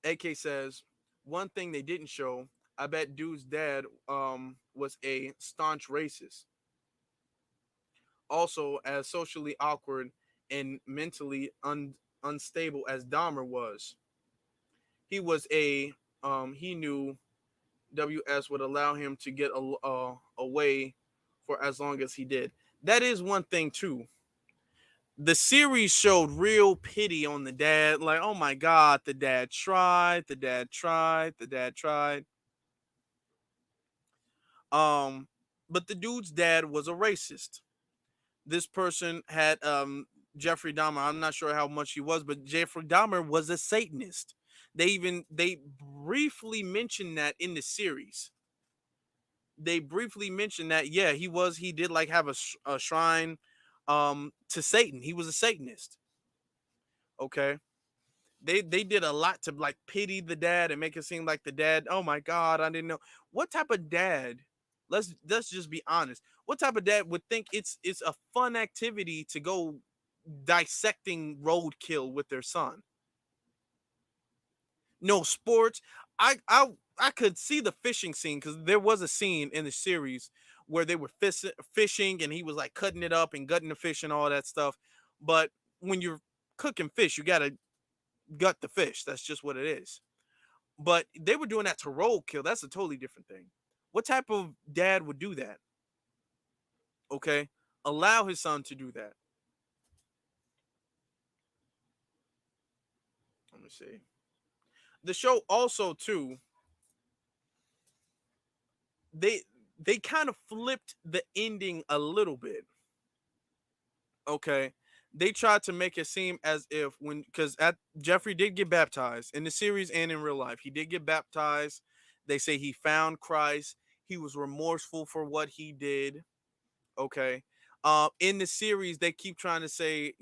AK says one thing they didn't show. I bet dude's dad was a staunch racist. Also, as socially awkward and mentally unstable as Dahmer was, he knew WS would allow him to get away for as long as he did. That is one thing too. The series showed real pity on the dad. Like, oh my God, the dad tried, the dad tried, the dad tried. But the dude's dad was a racist. This person had Jeffrey Dahmer. I'm not sure how much he was, but Jeffrey Dahmer was a Satanist. They briefly mentioned that in the series. They briefly mentioned that, yeah, he did like have a shrine to Satan. He was a Satanist. Okay. They did a lot to like pity the dad and make it seem like the dad, oh my God, I didn't know. What type of dad, let's just be honest, what type of dad would think it's a fun activity to go dissecting roadkill with their son? No sports. I could see the fishing scene because there was a scene in the series where they were fishing and he was like cutting it up and gutting the fish and all that stuff. But when you're cooking fish, you gotta gut the fish. That's just what it is. But they were doing that to roadkill. That's a totally different thing. What type of dad would do that? Okay, allow his son to do that. Let me see. The show also too, they they kind of flipped the ending a little bit. Okay, they tried to make it seem as if when because at Jeffrey did get baptized in the series and in real life, he did get baptized. They say he found Christ. He was remorseful for what he did. Okay. In the series, they keep trying to say,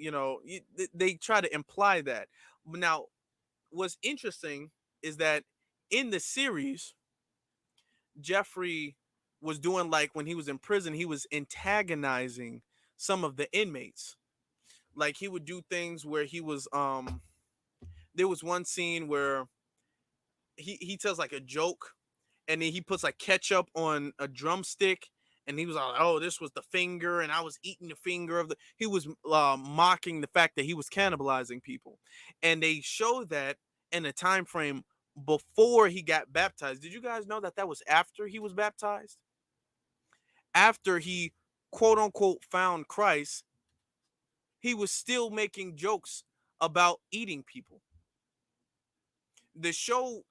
they try to imply that. Now, what's interesting is that in the series, Jeffrey was doing like when he was in prison, he was antagonizing some of the inmates. Like he would do things where he was there was one scene where he tells like a joke and then he puts like ketchup on a drumstick and he was like, oh, this was the finger and I was eating the finger of the he was mocking the fact that he was cannibalizing people. And they show that in a time frame before he got baptized. Did you guys know that that was after he was baptized? After he quote unquote found Christ, he was still making jokes about eating people. The show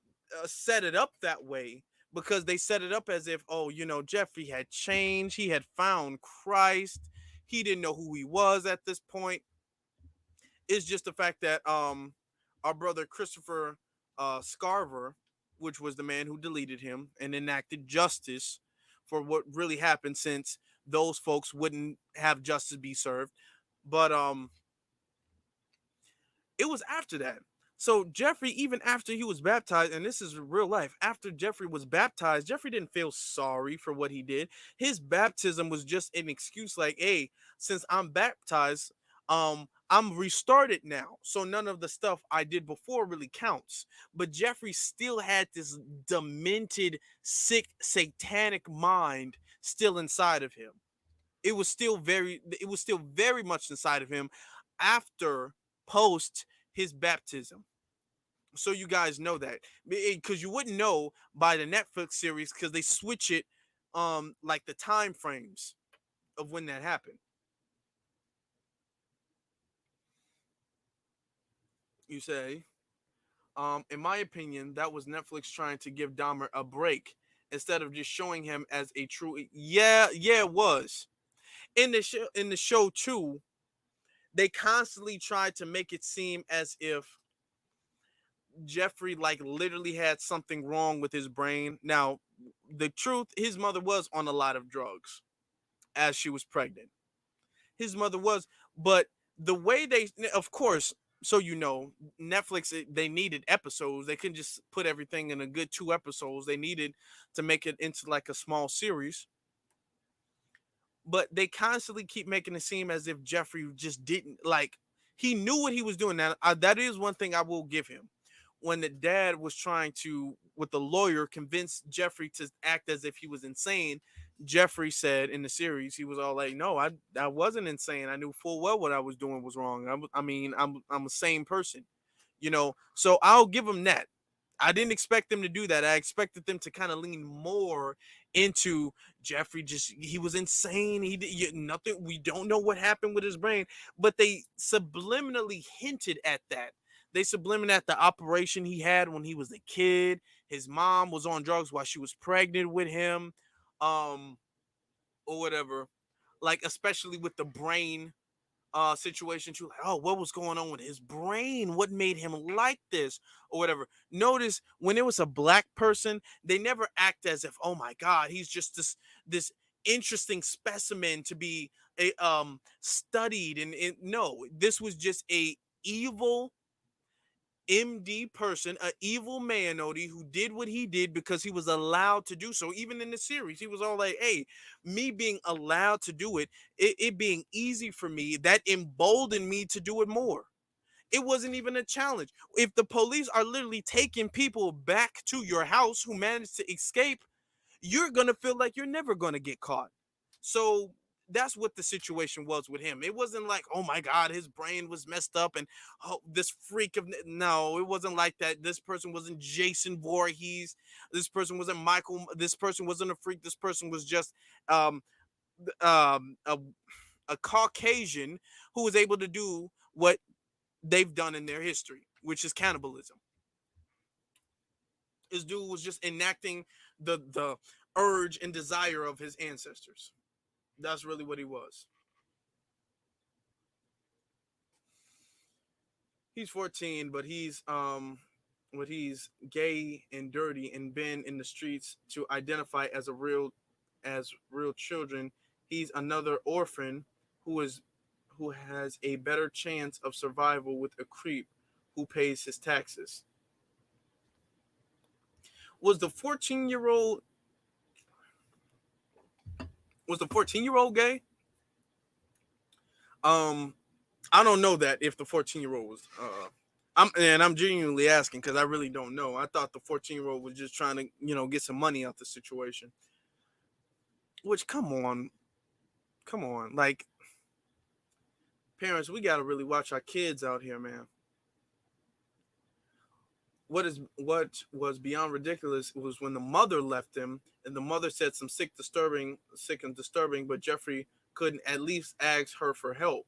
set it up that way because they set it up as if, oh, Jeffrey had changed, he had found Christ, he didn't know who he was at this point. It's just the fact that our brother Christopher Scarver, which was the man who deleted him and enacted justice for what really happened, since those folks wouldn't have justice be served. But it was after that. So Jeffrey, even after he was baptized, and this is real life, after Jeffrey was baptized, Jeffrey didn't feel sorry for what he did. His baptism was just an excuse, like, hey, since I'm baptized, I'm restarted now. So none of the stuff I did before really counts. But Jeffrey still had this demented, sick, satanic mind still inside of him. It was still very much inside of him after post his baptism. So you guys know that, because you wouldn't know by the Netflix series because they switch it like the time frames of when that happened. You say, in my opinion, that was Netflix trying to give Dahmer a break instead of just showing him as a true. Yeah, it was in the show too. They constantly tried to make it seem as if Jeffrey like literally had something wrong with his brain. Now, the truth, his mother was on a lot of drugs as she was pregnant. His mother was, but the way they, of course, so Netflix, they needed episodes. They couldn't just put everything in a good 2 episodes. They needed to make it into like a small series. But they constantly keep making it seem as if Jeffrey just didn't like. He knew what he was doing. Now, that is one thing I will give him. When the dad was trying to, with the lawyer, convince Jeffrey to act as if he was insane, Jeffrey said in the series, he was all like, "No, I wasn't insane. I knew full well what I was doing was wrong. I'm a sane person, So I'll give him that. I didn't expect them to do that. I expected them to kind of lean more into Jeffrey. Just he was insane. He did nothing. We don't know what happened with his brain, but they subliminally hinted at that. They subliminally at the operation he had when he was a kid. His mom was on drugs while she was pregnant with him, um, or whatever. Like especially with the brain situation too, like, oh, what was going on with his brain, what made him like this or whatever. Notice when it was a black person, they never act as if, oh my god, he's just this interesting specimen to be a studied, and no, this was just a evil MD person, an evil man, Odie, who did what he did because he was allowed to do so. Even in the series, he was all like, hey, me being allowed to do it being easy for me, that emboldened me to do it more. It wasn't even a challenge. If the police are literally taking people back to your house who managed to escape, you're going to feel like you're never going to get caught. So that's what the situation was with him. It wasn't like, oh my God, his brain was messed up and oh, this freak of no, it wasn't like that. This person wasn't Jason Voorhees. This person wasn't Michael. This person wasn't a freak. This person was just um, um, a, a Caucasian who was able to do what they've done in their history, which is cannibalism. This dude was just enacting the urge and desire of his ancestors. That's really what he was. He's 14, but he's gay and dirty and been in the streets to identify as real children. He's another orphan who is who has a better chance of survival with a creep who pays his taxes. Was the 14-year-old was the 14-year-old gay? Um I don't know that if the 14-year-old was I'm genuinely asking because I really don't know. I thought the 14-year-old was just trying to, get some money out the situation. Which come on. Like, parents, we gotta really watch our kids out here, man. What was beyond ridiculous was when the mother left him and the mother said some sick and disturbing, but Jeffrey couldn't at least ask her for help.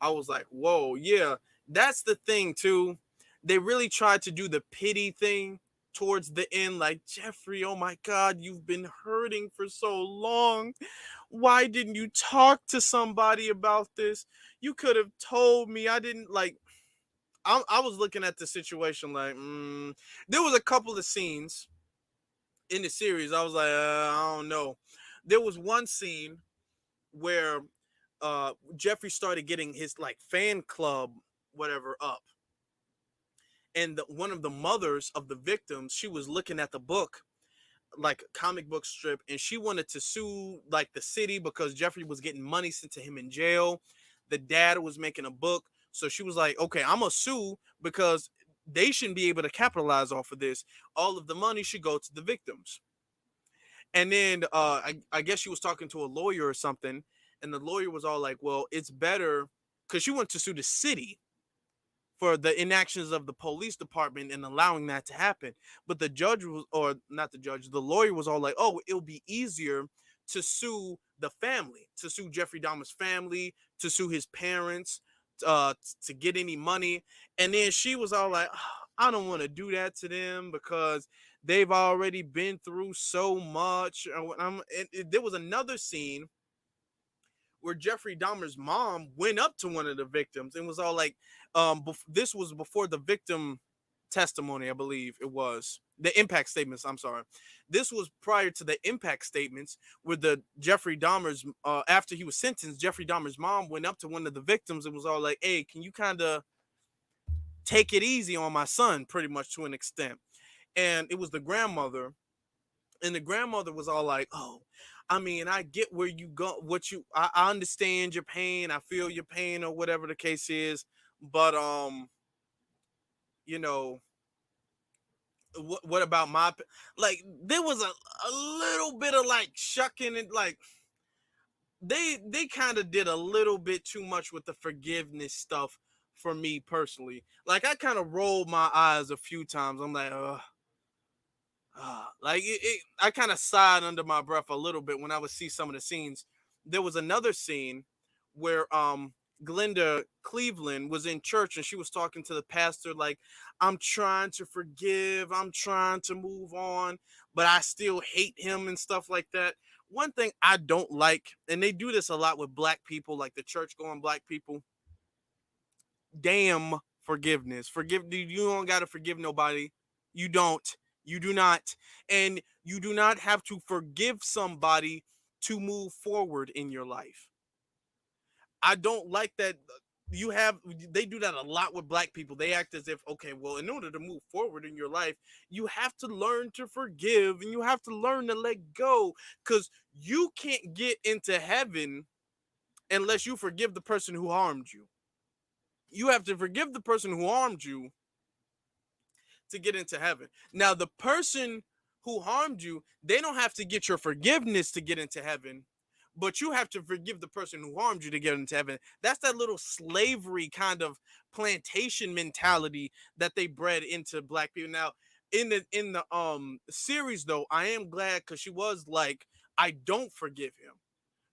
I was like, whoa, yeah, that's the thing too. They really tried to do the pity thing towards the end, like, Jeffrey, oh my God, you've been hurting for so long. Why didn't you talk to somebody about this? You could have told me. I didn't like. I was looking at the situation like, there was a couple of scenes in the series. I was like, I don't know. There was one scene where Jeffrey started getting his like fan club whatever up, and one of the mothers of the victims, she was looking at the book, like a comic book strip, and she wanted to sue like the city because Jeffrey was getting money sent to him in jail. The dad was making a book, so she was like, okay, I'm gonna sue because they shouldn't be able to capitalize off of this. All of the money should go to the victims. And then I guess she was talking to a lawyer or something, and the lawyer was all like, well, it's better, because she wanted to sue the city for the inactions of the police department and allowing that to happen. But the judge was, or not the judge, the lawyer was all like, oh, it'll be easier to sue the family, to sue Jeffrey Dahmer's family, to sue his parents, to get any money. And then she was all like, "Oh, I don't want to do that to them because they've already been through so much." There was another scene where Jeffrey Dahmer's mom went up to one of the victims and was all like, this was before the victim testimony, I believe it was. The impact statements, I'm sorry. This was prior to the impact statements where the Jeffrey Dahmer's, after he was sentenced, Jeffrey Dahmer's mom went up to one of the victims and was all like, hey, can you kind of take it easy on my son, pretty much to an extent. And it was the grandmother, and the grandmother was all like, oh, I mean, I get where you go, I understand your pain, I feel your pain, or whatever the case is, but you know, what about like, there was a little bit of like shucking it, like they kind of did a little bit too much with the forgiveness stuff for me personally. Like, I kind of rolled my eyes a few times. I'm like, like I kind of sighed under my breath a little bit when I would see some of the scenes. There was another scene where Glenda Cleveland was in church and she was talking to the pastor like, I'm trying to forgive, I'm trying to move on, but I still hate him and stuff like that. One thing I don't like, and they do this a lot with black people, like the church going black people, damn forgiveness. You don't gotta forgive nobody. You don't. You do not. And you do not have to forgive somebody to move forward in your life. I don't like that. They do that a lot with black people. They act as if, okay, well, in order to move forward in your life, you have to learn to forgive and you have to learn to let go, because you can't get into heaven unless you forgive the person who harmed you. You have to forgive the person who harmed you to get into heaven. Now, the person who harmed you, they don't have to get your forgiveness to get into heaven, but you have to forgive the person who harmed you to get into heaven. That's that little slavery kind of plantation mentality that they bred into black people. Now, in the series though, I am glad, because she was like, I don't forgive him.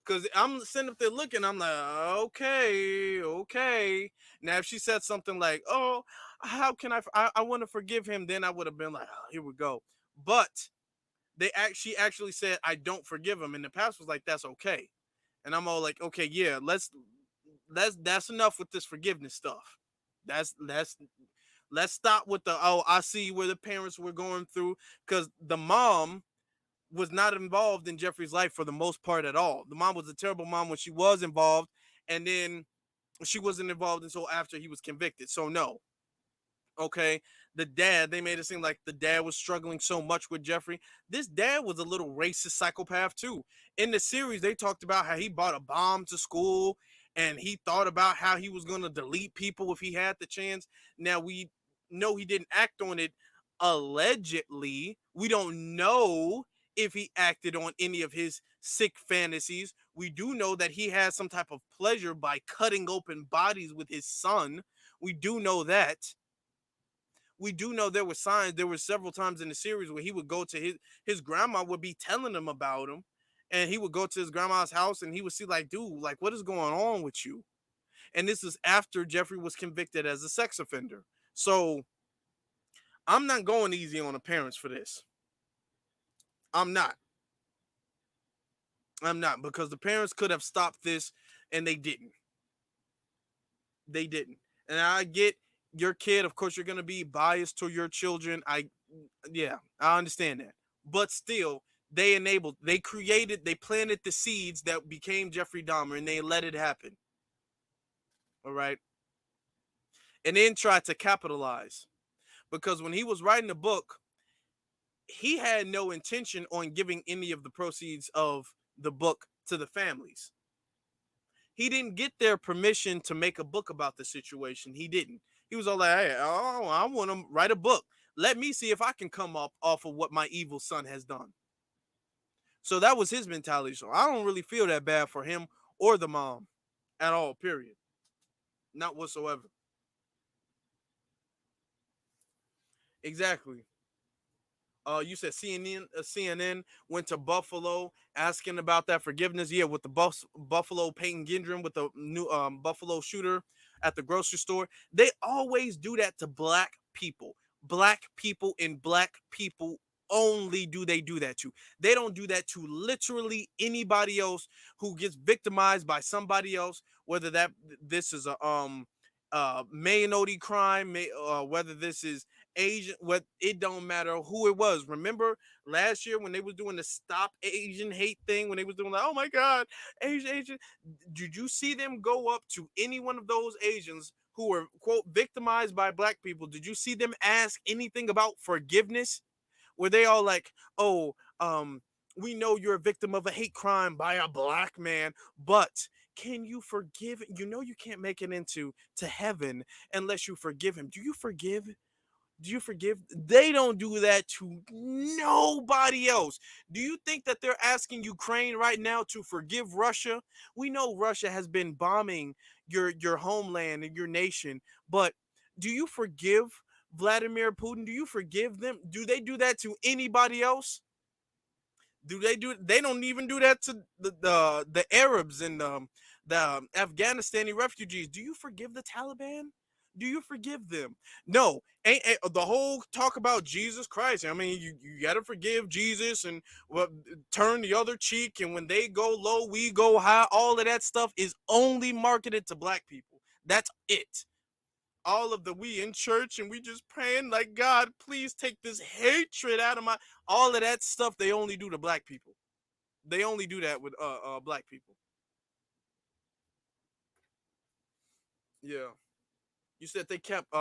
Cause I'm sitting up there looking, I'm like, okay, okay. Now, if she said something like, "Oh, how can I want to forgive him," then I would have been like, "Oh, here we go." But she actually said, "I don't forgive him," and the pastor was like, "That's okay," and I'm all like, "Okay, yeah, that's enough with this forgiveness stuff." Let's stop with the, oh, I see where the parents were going through, because the mom was not involved in Jeffrey's life for the most part at all. The mom was a terrible mom when she was involved, and then she wasn't involved until after he was convicted. So no. Okay, the dad, they made it seem like the dad was struggling so much with Jeffrey. This dad was a little racist psychopath too. In the series, they talked about how he bought a bomb to school, and he thought about how he was going to delete people if he had the chance. Now we know he didn't act on it. Allegedly, we don't know if he acted on any of his sick fantasies. We do know that he has some type of pleasure by cutting open bodies with his son. We do know that. We do know there were signs. There were several times in the series where he would go to his grandma would be telling him about him, and he would go to his grandma's house and he would see, like, dude, like, what is going on with you? And this is after Jeffrey was convicted as a sex offender. So I'm not going easy on the parents for this. I'm not. I'm not, because the parents could have stopped this and they didn't. They didn't. And I get your kid, of course you're going to be biased to your children. Yeah, I understand that. But still, they planted the seeds that became Jeffrey Dahmer, and they let it happen. All right. And then tried to capitalize. Because when he was writing the book, he had no intention on giving any of the proceeds of the book to the families. He didn't get their permission to make a book about the situation. He didn't. He was all like, hey, oh, I want to write a book. Let me see if I can come up off of what my evil son has done. So that was his mentality. So I don't really feel that bad for him or the mom at all, period. Not whatsoever. Exactly. You said CNN went to Buffalo asking about that forgiveness. Yeah, with the Buffalo Peyton Gendron, with the new Buffalo shooter at the grocery store. They always do that to black people. Black people and black people only do they do that to. They don't do that to literally anybody else who gets victimized by somebody else, whether this is a minority crime, whether this is Asian, what, it don't matter who it was. Remember last year when they was doing the Stop Asian Hate thing, when they was doing like, oh my God, Asian, did you see them go up to any one of those Asians who were, quote, victimized by black people? Did you see them ask anything about forgiveness? Were they all like, oh, we know you're a victim of a hate crime by a black man, but can you forgive? You know you can't make it into to heaven unless you forgive him. Do you forgive? Do you forgive? They don't do that to nobody else. Do you think that they're asking Ukraine right now to forgive Russia? We know Russia has been bombing your homeland and your nation, but do you forgive Vladimir Putin? Do you forgive them? Do they do that to anybody else? They don't even do that to the Arabs and the Afghanistani refugees. Do you forgive the Taliban? Do you forgive them? No. Ain't the whole talk about Jesus Christ. I mean, you got to forgive Jesus and, well, turn the other cheek, and when they go low, we go high. All of that stuff is only marketed to black people. That's it. All of the, we in church and we just praying like, God, please take this hatred out of my, all of that stuff they only do to black people. They only do that with black people. Yeah. You said they kept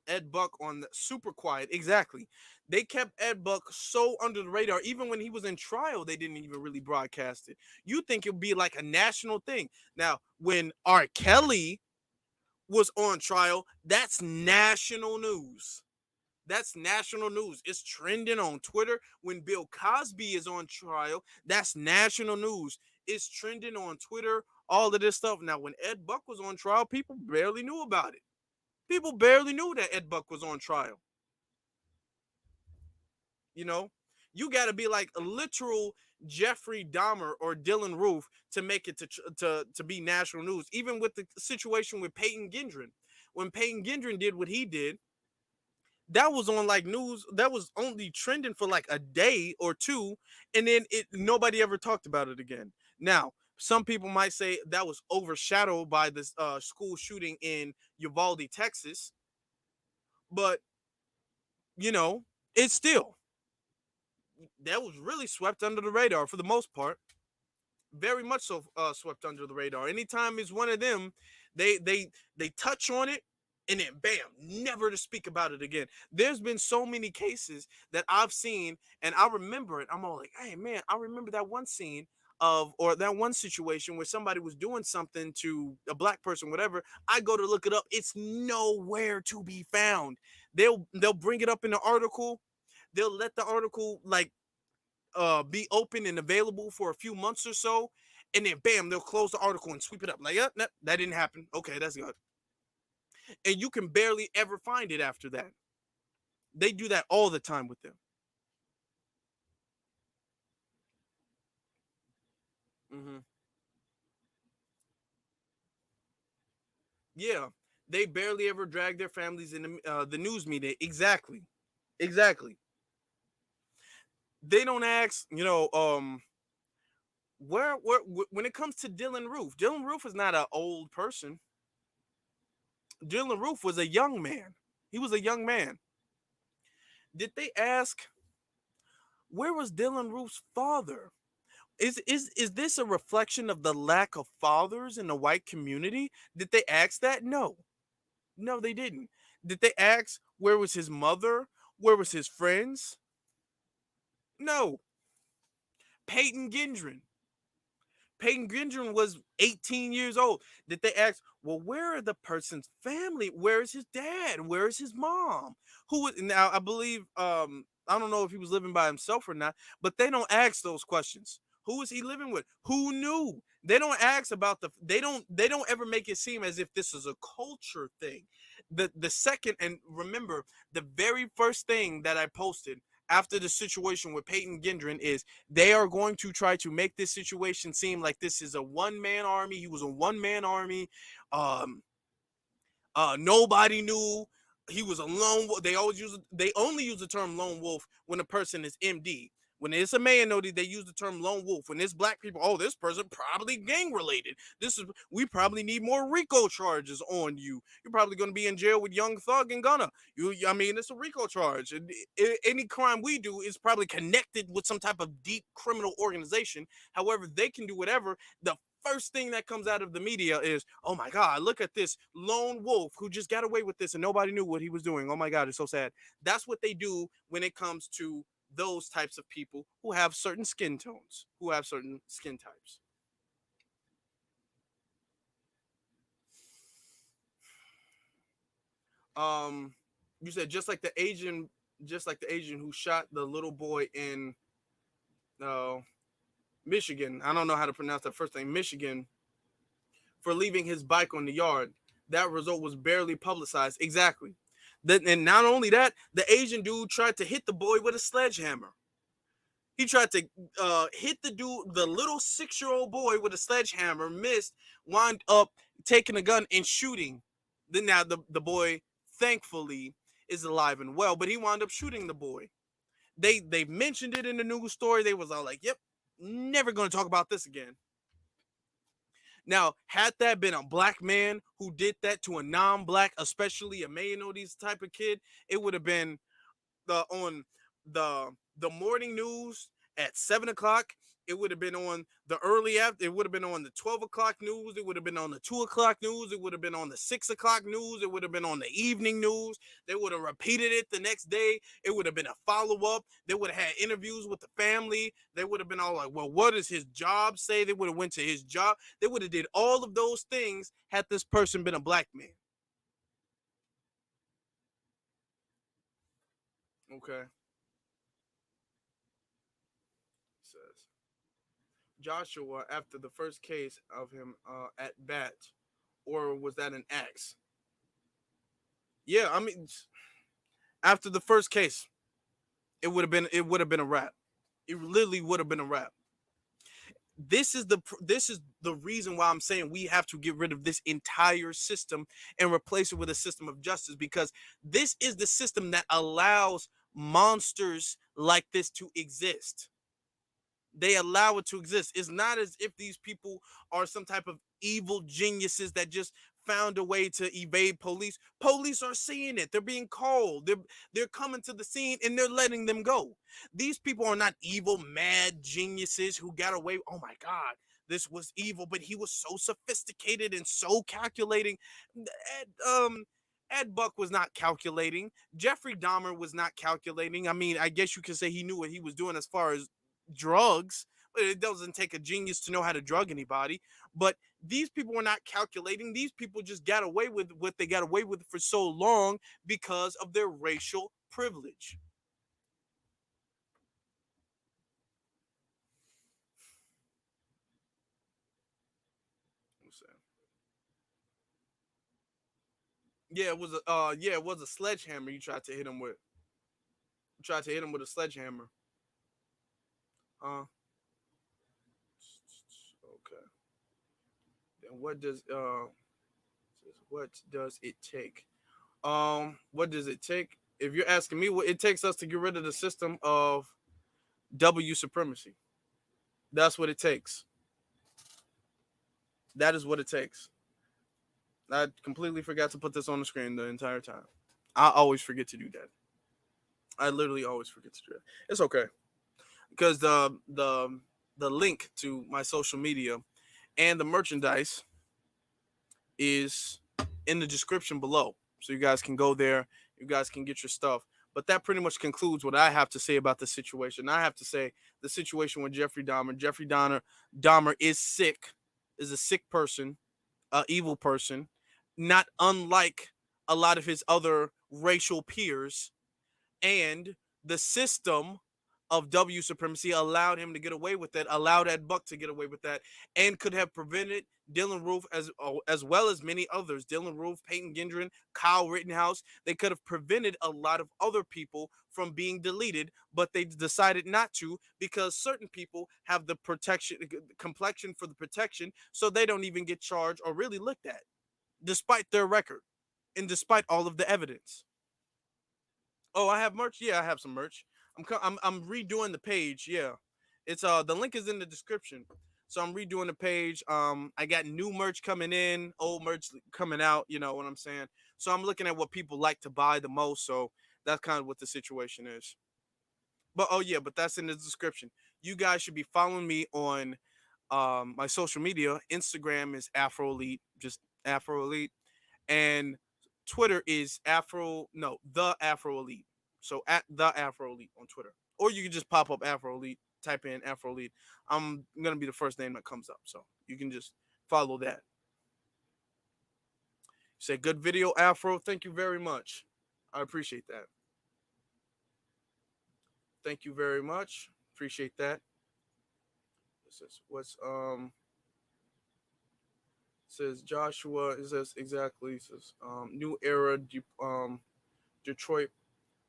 Ed Buck on the super quiet. Exactly. They kept Ed Buck so under the radar. Even when he was in trial, they didn't even really broadcast it. You think it would be like a national thing. Now, when R. Kelly was on trial, that's national news. That's national news. It's trending on Twitter. When Bill Cosby is on trial, that's national news. It's trending on Twitter, all of this stuff. Now, when Ed Buck was on trial, people barely knew about it. People barely knew that Ed Buck was on trial. You know, you got to be like a literal Jeffrey Dahmer or Dylan Roof to make it to be national news. Even with the situation with Peyton Gendron, when Peyton Gendron did what he did, that was on like news. That was only trending for like a day or two, and then nobody ever talked about it again. Now, Some people might say that was overshadowed by this school shooting in Uvalde, Texas, but you know, it's still that was really swept under the radar for the most part. Very much so swept under the radar. Anytime it's one of them, they touch on it and then bam, never to speak about it again. There's been so many cases that I've seen and I remember it. I'm all like, hey man, I remember that one scene of or that one situation where somebody was doing something to a black person, whatever. I go to look it up. It's nowhere to be found. They'll bring it up in the article. They'll let the article like be open and available for a few months or so, and then bam, they'll close the article and sweep it up. Like, yep, yeah, that didn't happen. Okay, that's good. And you can barely ever find it after that. They do that all the time with them. Mm-hmm. Yeah, they barely ever drag their families in the news media. Exactly, exactly. They don't ask, where when it comes to Dylan Roof is not an old person. Dylan Roof was a young man. He was a young man. Did they ask where was Dylan Roof's father? Is this a reflection of the lack of fathers in the white community? Did they ask that? No. No, they didn't. Did they ask where was his mother? Where was his friends? No. Peyton Gendron. Peyton Gendron was 18 years old. Did they ask, well, where are the person's family? Where is his dad? Where is his mom? Who was now? I believe I don't know if he was living by himself or not, but they don't ask those questions. Who was he living with? Who knew? They don't ask about they don't ever make it seem as if this is a culture thing. The second, and remember, the very first thing that I posted after the situation with Peyton Gendron is they are going to try to make this situation seem like this is a one-man army. He was a one-man army. Um, Nobody knew he was a lone wolf. They only use the term lone wolf when a person is MD. When it's a minority, they use the term lone wolf. When it's black people, oh, this person probably gang related. We probably need more RICO charges on you. You're probably going to be in jail with Young Thug and Gunna. I mean, it's a RICO charge. Any crime we do is probably connected with some type of deep criminal organization. However, they can do whatever. The first thing that comes out of the media is, oh my God, look at this lone wolf who just got away with this and nobody knew what he was doing. Oh my God, it's so sad. That's what they do when it comes to those types of people who have certain skin tones, who have certain skin types. Um, you said just like the Asian who shot the little boy in uh, Michigan. I don't know how to pronounce that first name, Michigan, for leaving his bike on the yard. That result was barely publicized. Exactly. And not only that, the Asian dude tried to hit the boy with a sledgehammer. He tried to hit the little 6-year-old boy with a sledgehammer, missed, wound up taking a gun and shooting. Then now the boy, thankfully, is alive and well, but he wound up shooting the boy. They mentioned it in the news story. They was all like, "Yep, never gonna talk about this again." Now, had that been a black man who did that to a non-black, especially a minorities type of kid, it would have been on the morning news at 7 o'clock. It would have been on the early after. It would have been on the 12 o'clock news. It would have been on the 2 o'clock news. It would have been on the 6 o'clock news. It would have been on the evening news. They would have repeated it the next day. It would have been a follow up. They would have had interviews with the family. They would have been all like, "Well, what does his job say?" They would have went to his job. They would have did all of those things had this person been a black man. Okay. Says Joshua after the first case of him at bat, or was that an axe? Yeah, I mean, after the first case, it would have been a wrap. It literally would have been a wrap. This is the reason why I'm saying we have to get rid of this entire system and replace it with a system of justice, because this is the system that allows monsters like this to exist. They allow it to exist. It's not as if these people are some type of evil geniuses that just found a way to evade police. Police are seeing it. They're being called. They're coming to the scene and they're letting them go. These people are not evil, mad geniuses who got away. Oh my God, this was evil, but he was so sophisticated and so calculating. Ed, Ed Buck was not calculating. Jeffrey Dahmer was not calculating. I mean, I guess you could say he knew what he was doing as far as drugs, but it doesn't take a genius to know how to drug anybody. But these people were not calculating. These people just got away with what they got away with for so long because of their racial privilege. Yeah, it was a sledgehammer you tried to hit him with. You tried to hit him with a sledgehammer. Okay. Then what does it take? What does it take? If you're asking me, what it takes us to get rid of the system of W supremacy. That's what it takes. That is what it takes. I completely forgot to put this on the screen the entire time. I always forget to do that. I literally always forget to do that. It's okay because the link to my social media and the merchandise is in the description below, so you guys can go there. You guys can get your stuff. But that pretty much concludes what I have to say about the situation. I have to say the situation with Jeffrey Dahmer. Dahmer is sick, is a sick person, an evil person, not unlike a lot of his other racial peers. And the system of W supremacy allowed him to get away with that, allowed Ed Buck to get away with that, and could have prevented Dylan Roof as well as many others. Dylan Roof, Peyton Gendron, Kyle Rittenhouse. They could have prevented a lot of other people from being deleted, but they decided not to because certain people have the protection complexion for the protection, so they don't even get charged or really looked at, despite their record and despite all of the evidence. Oh, I have merch. Yeah, I have some merch. I'm redoing the page. Yeah, it's the link is in the description. So I'm redoing the page. I got new merch coming in, old merch coming out. You know what I'm saying? So I'm looking at what people like to buy the most. So that's kind of what the situation is. But oh yeah, but that's in the description. You guys should be following me on my social media. Instagram is Afro Elite, just Afro Elite, and Twitter is the Afro Elite. So at the Afro Elite on Twitter, or you can just pop up Afro Elite, type in Afro Elite. I'm gonna be the first name that comes up, so you can just follow that. Say good video, Afro. Thank you very much. I appreciate that. Thank you very much. Appreciate that. This is what's says Joshua. It says exactly. It says new era. Detroit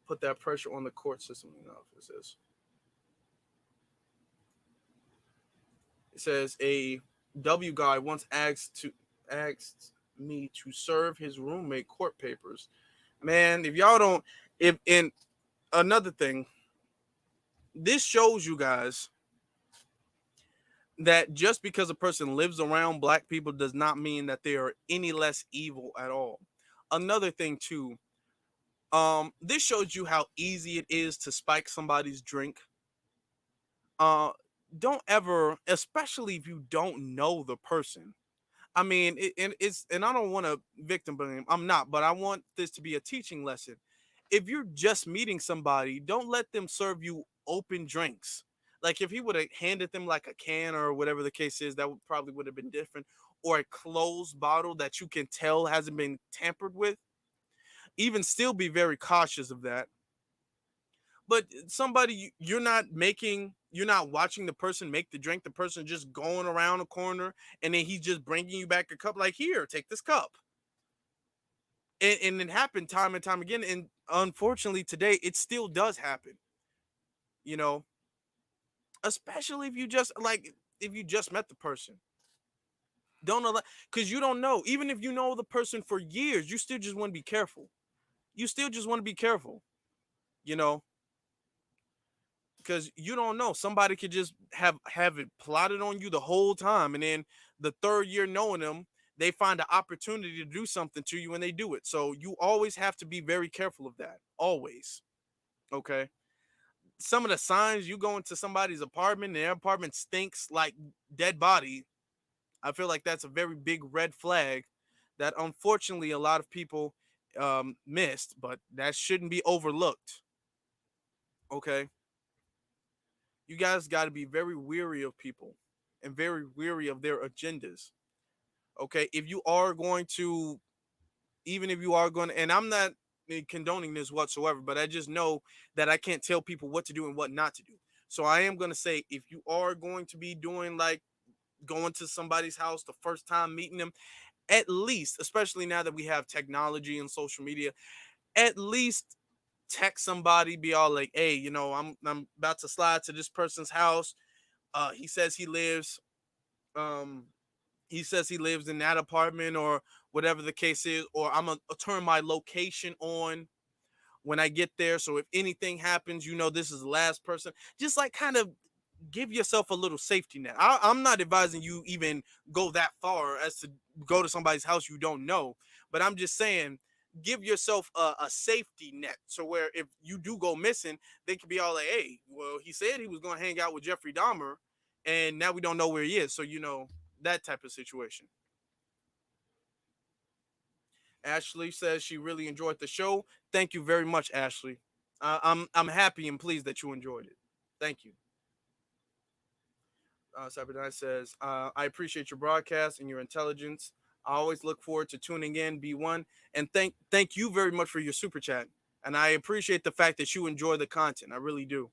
put that pressure on the court system enough. It says a W guy once asked me to serve his roommate court papers. Man, if y'all don't, if in another thing, this shows you guys that just because a person lives around black people does not mean that they are any less evil at all. Another thing too, this shows you how easy it is to spike somebody's drink. Uh, don't ever, especially if you don't know the person. I mean, and I don't want to victim blame. I'm not, but I want this to be a teaching lesson. If you're just meeting somebody, don't let them serve you open drinks. Like if he would have handed them like a can or whatever the case is, that probably would have been different. Or a closed bottle that you can tell hasn't been tampered with. Even still, be very cautious of that. But somebody you're not watching the person make the drink. The person just going around a corner, and then he's just bringing you back a cup. Like, here, take this cup. And it happened time and time again. And unfortunately, today it still does happen. You know, especially if you just met the person. Don't allow, because you don't know. Even if you know the person for years, you still just want to be careful. You still just want to be careful. You know, because you don't know. Somebody could just have it plotted on you the whole time, and then the third year knowing them, they find an opportunity to do something to you and they do it. So you always have to be very careful of that. Always. Okay. Some of the signs, you go into somebody's apartment and their apartment stinks like dead body. I feel like that's a very big red flag that unfortunately a lot of people missed, but that shouldn't be overlooked. Okay. You guys got to be very weary of people and very weary of their agendas. Okay. If you are going to, even if you are going to, and I'm not condoning this whatsoever, but I just know that I can't tell people what to do and what not to do. So I am going to say, if you are going to be doing like going to somebody's house the first time meeting them, at least, especially now that we have technology and social media, at least text somebody, be all like, hey, I'm about to slide to this person's house. He says um he says he lives in that apartment or whatever the case is, or I'm gonna turn my location on when I get there. So if anything happens, this is the last person. Just like kind of give yourself a little safety net. I'm not advising you even go that far as to go to somebody's house you don't know, but I'm just saying give yourself a safety net so where if you do go missing, they could be all like, hey, well, he said he was going to hang out with Jeffrey Dahmer, and now we don't know where he is. So, that type of situation. Ashley says she really enjoyed the show. Thank you very much, Ashley. I'm happy and pleased that you enjoyed it. Thank you. Cyberdyne says, I appreciate your broadcast and your intelligence. I always look forward to tuning in, B1. And thank you very much for your super chat. And I appreciate the fact that you enjoy the content. I really do.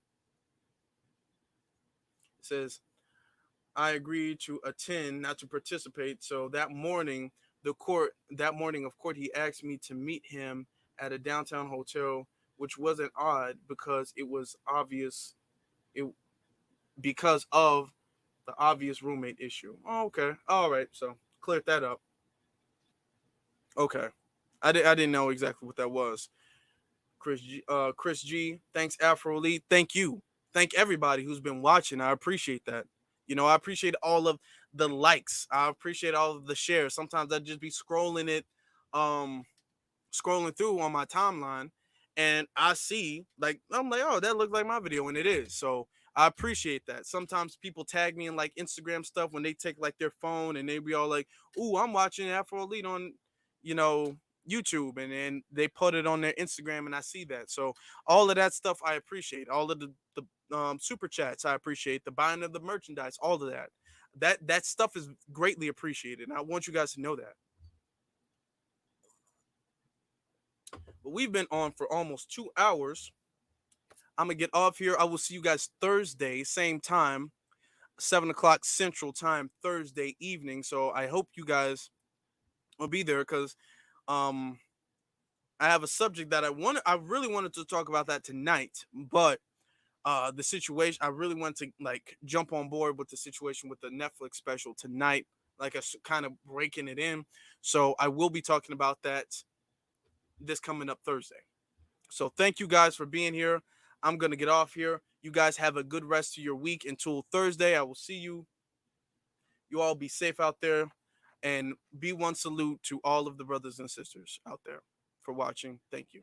It says, I agreed to attend, not to participate. So that morning of court, he asked me to meet him at a downtown hotel, which wasn't odd because it was obvious it because of the obvious roommate issue. Oh, okay. All right. So cleared that up. Okay. I didn't know exactly what that was. Chris G, thanks Afro Elite. Thank you. Thank everybody who's been watching. I appreciate that. I appreciate all of the likes. I appreciate all of the shares. Sometimes I just be um scrolling through on my timeline and I see like I'm like, oh, that looks like my video, and it is. So I appreciate that. Sometimes people tag me in like Instagram stuff when they take like their phone and they be all like, ooh, I'm watching Afro Elite on, you know, YouTube, and then they put it on their Instagram and I see that. So all of that stuff I appreciate. All of the super chats I appreciate, the buying of the merchandise, all of that. That stuff is greatly appreciated. And I want you guys to know that. But we've been on for almost 2 hours. I'm gonna get off here. I will see you guys Thursday, same time, 7 o'clock Central Time, Thursday evening. So I hope you guys will be there because um I have a subject that I really wanted to talk about that tonight, but the situation I really want to like jump on board with the situation with the Netflix special tonight, like a kind of breaking it in. So I will be talking about that this coming up Thursday. So thank you guys for being here. I'm going to get off here. You guys have a good rest of your week until Thursday. I will see you. You all be safe out there, and be one salute to all of the brothers and sisters out there for watching. Thank you.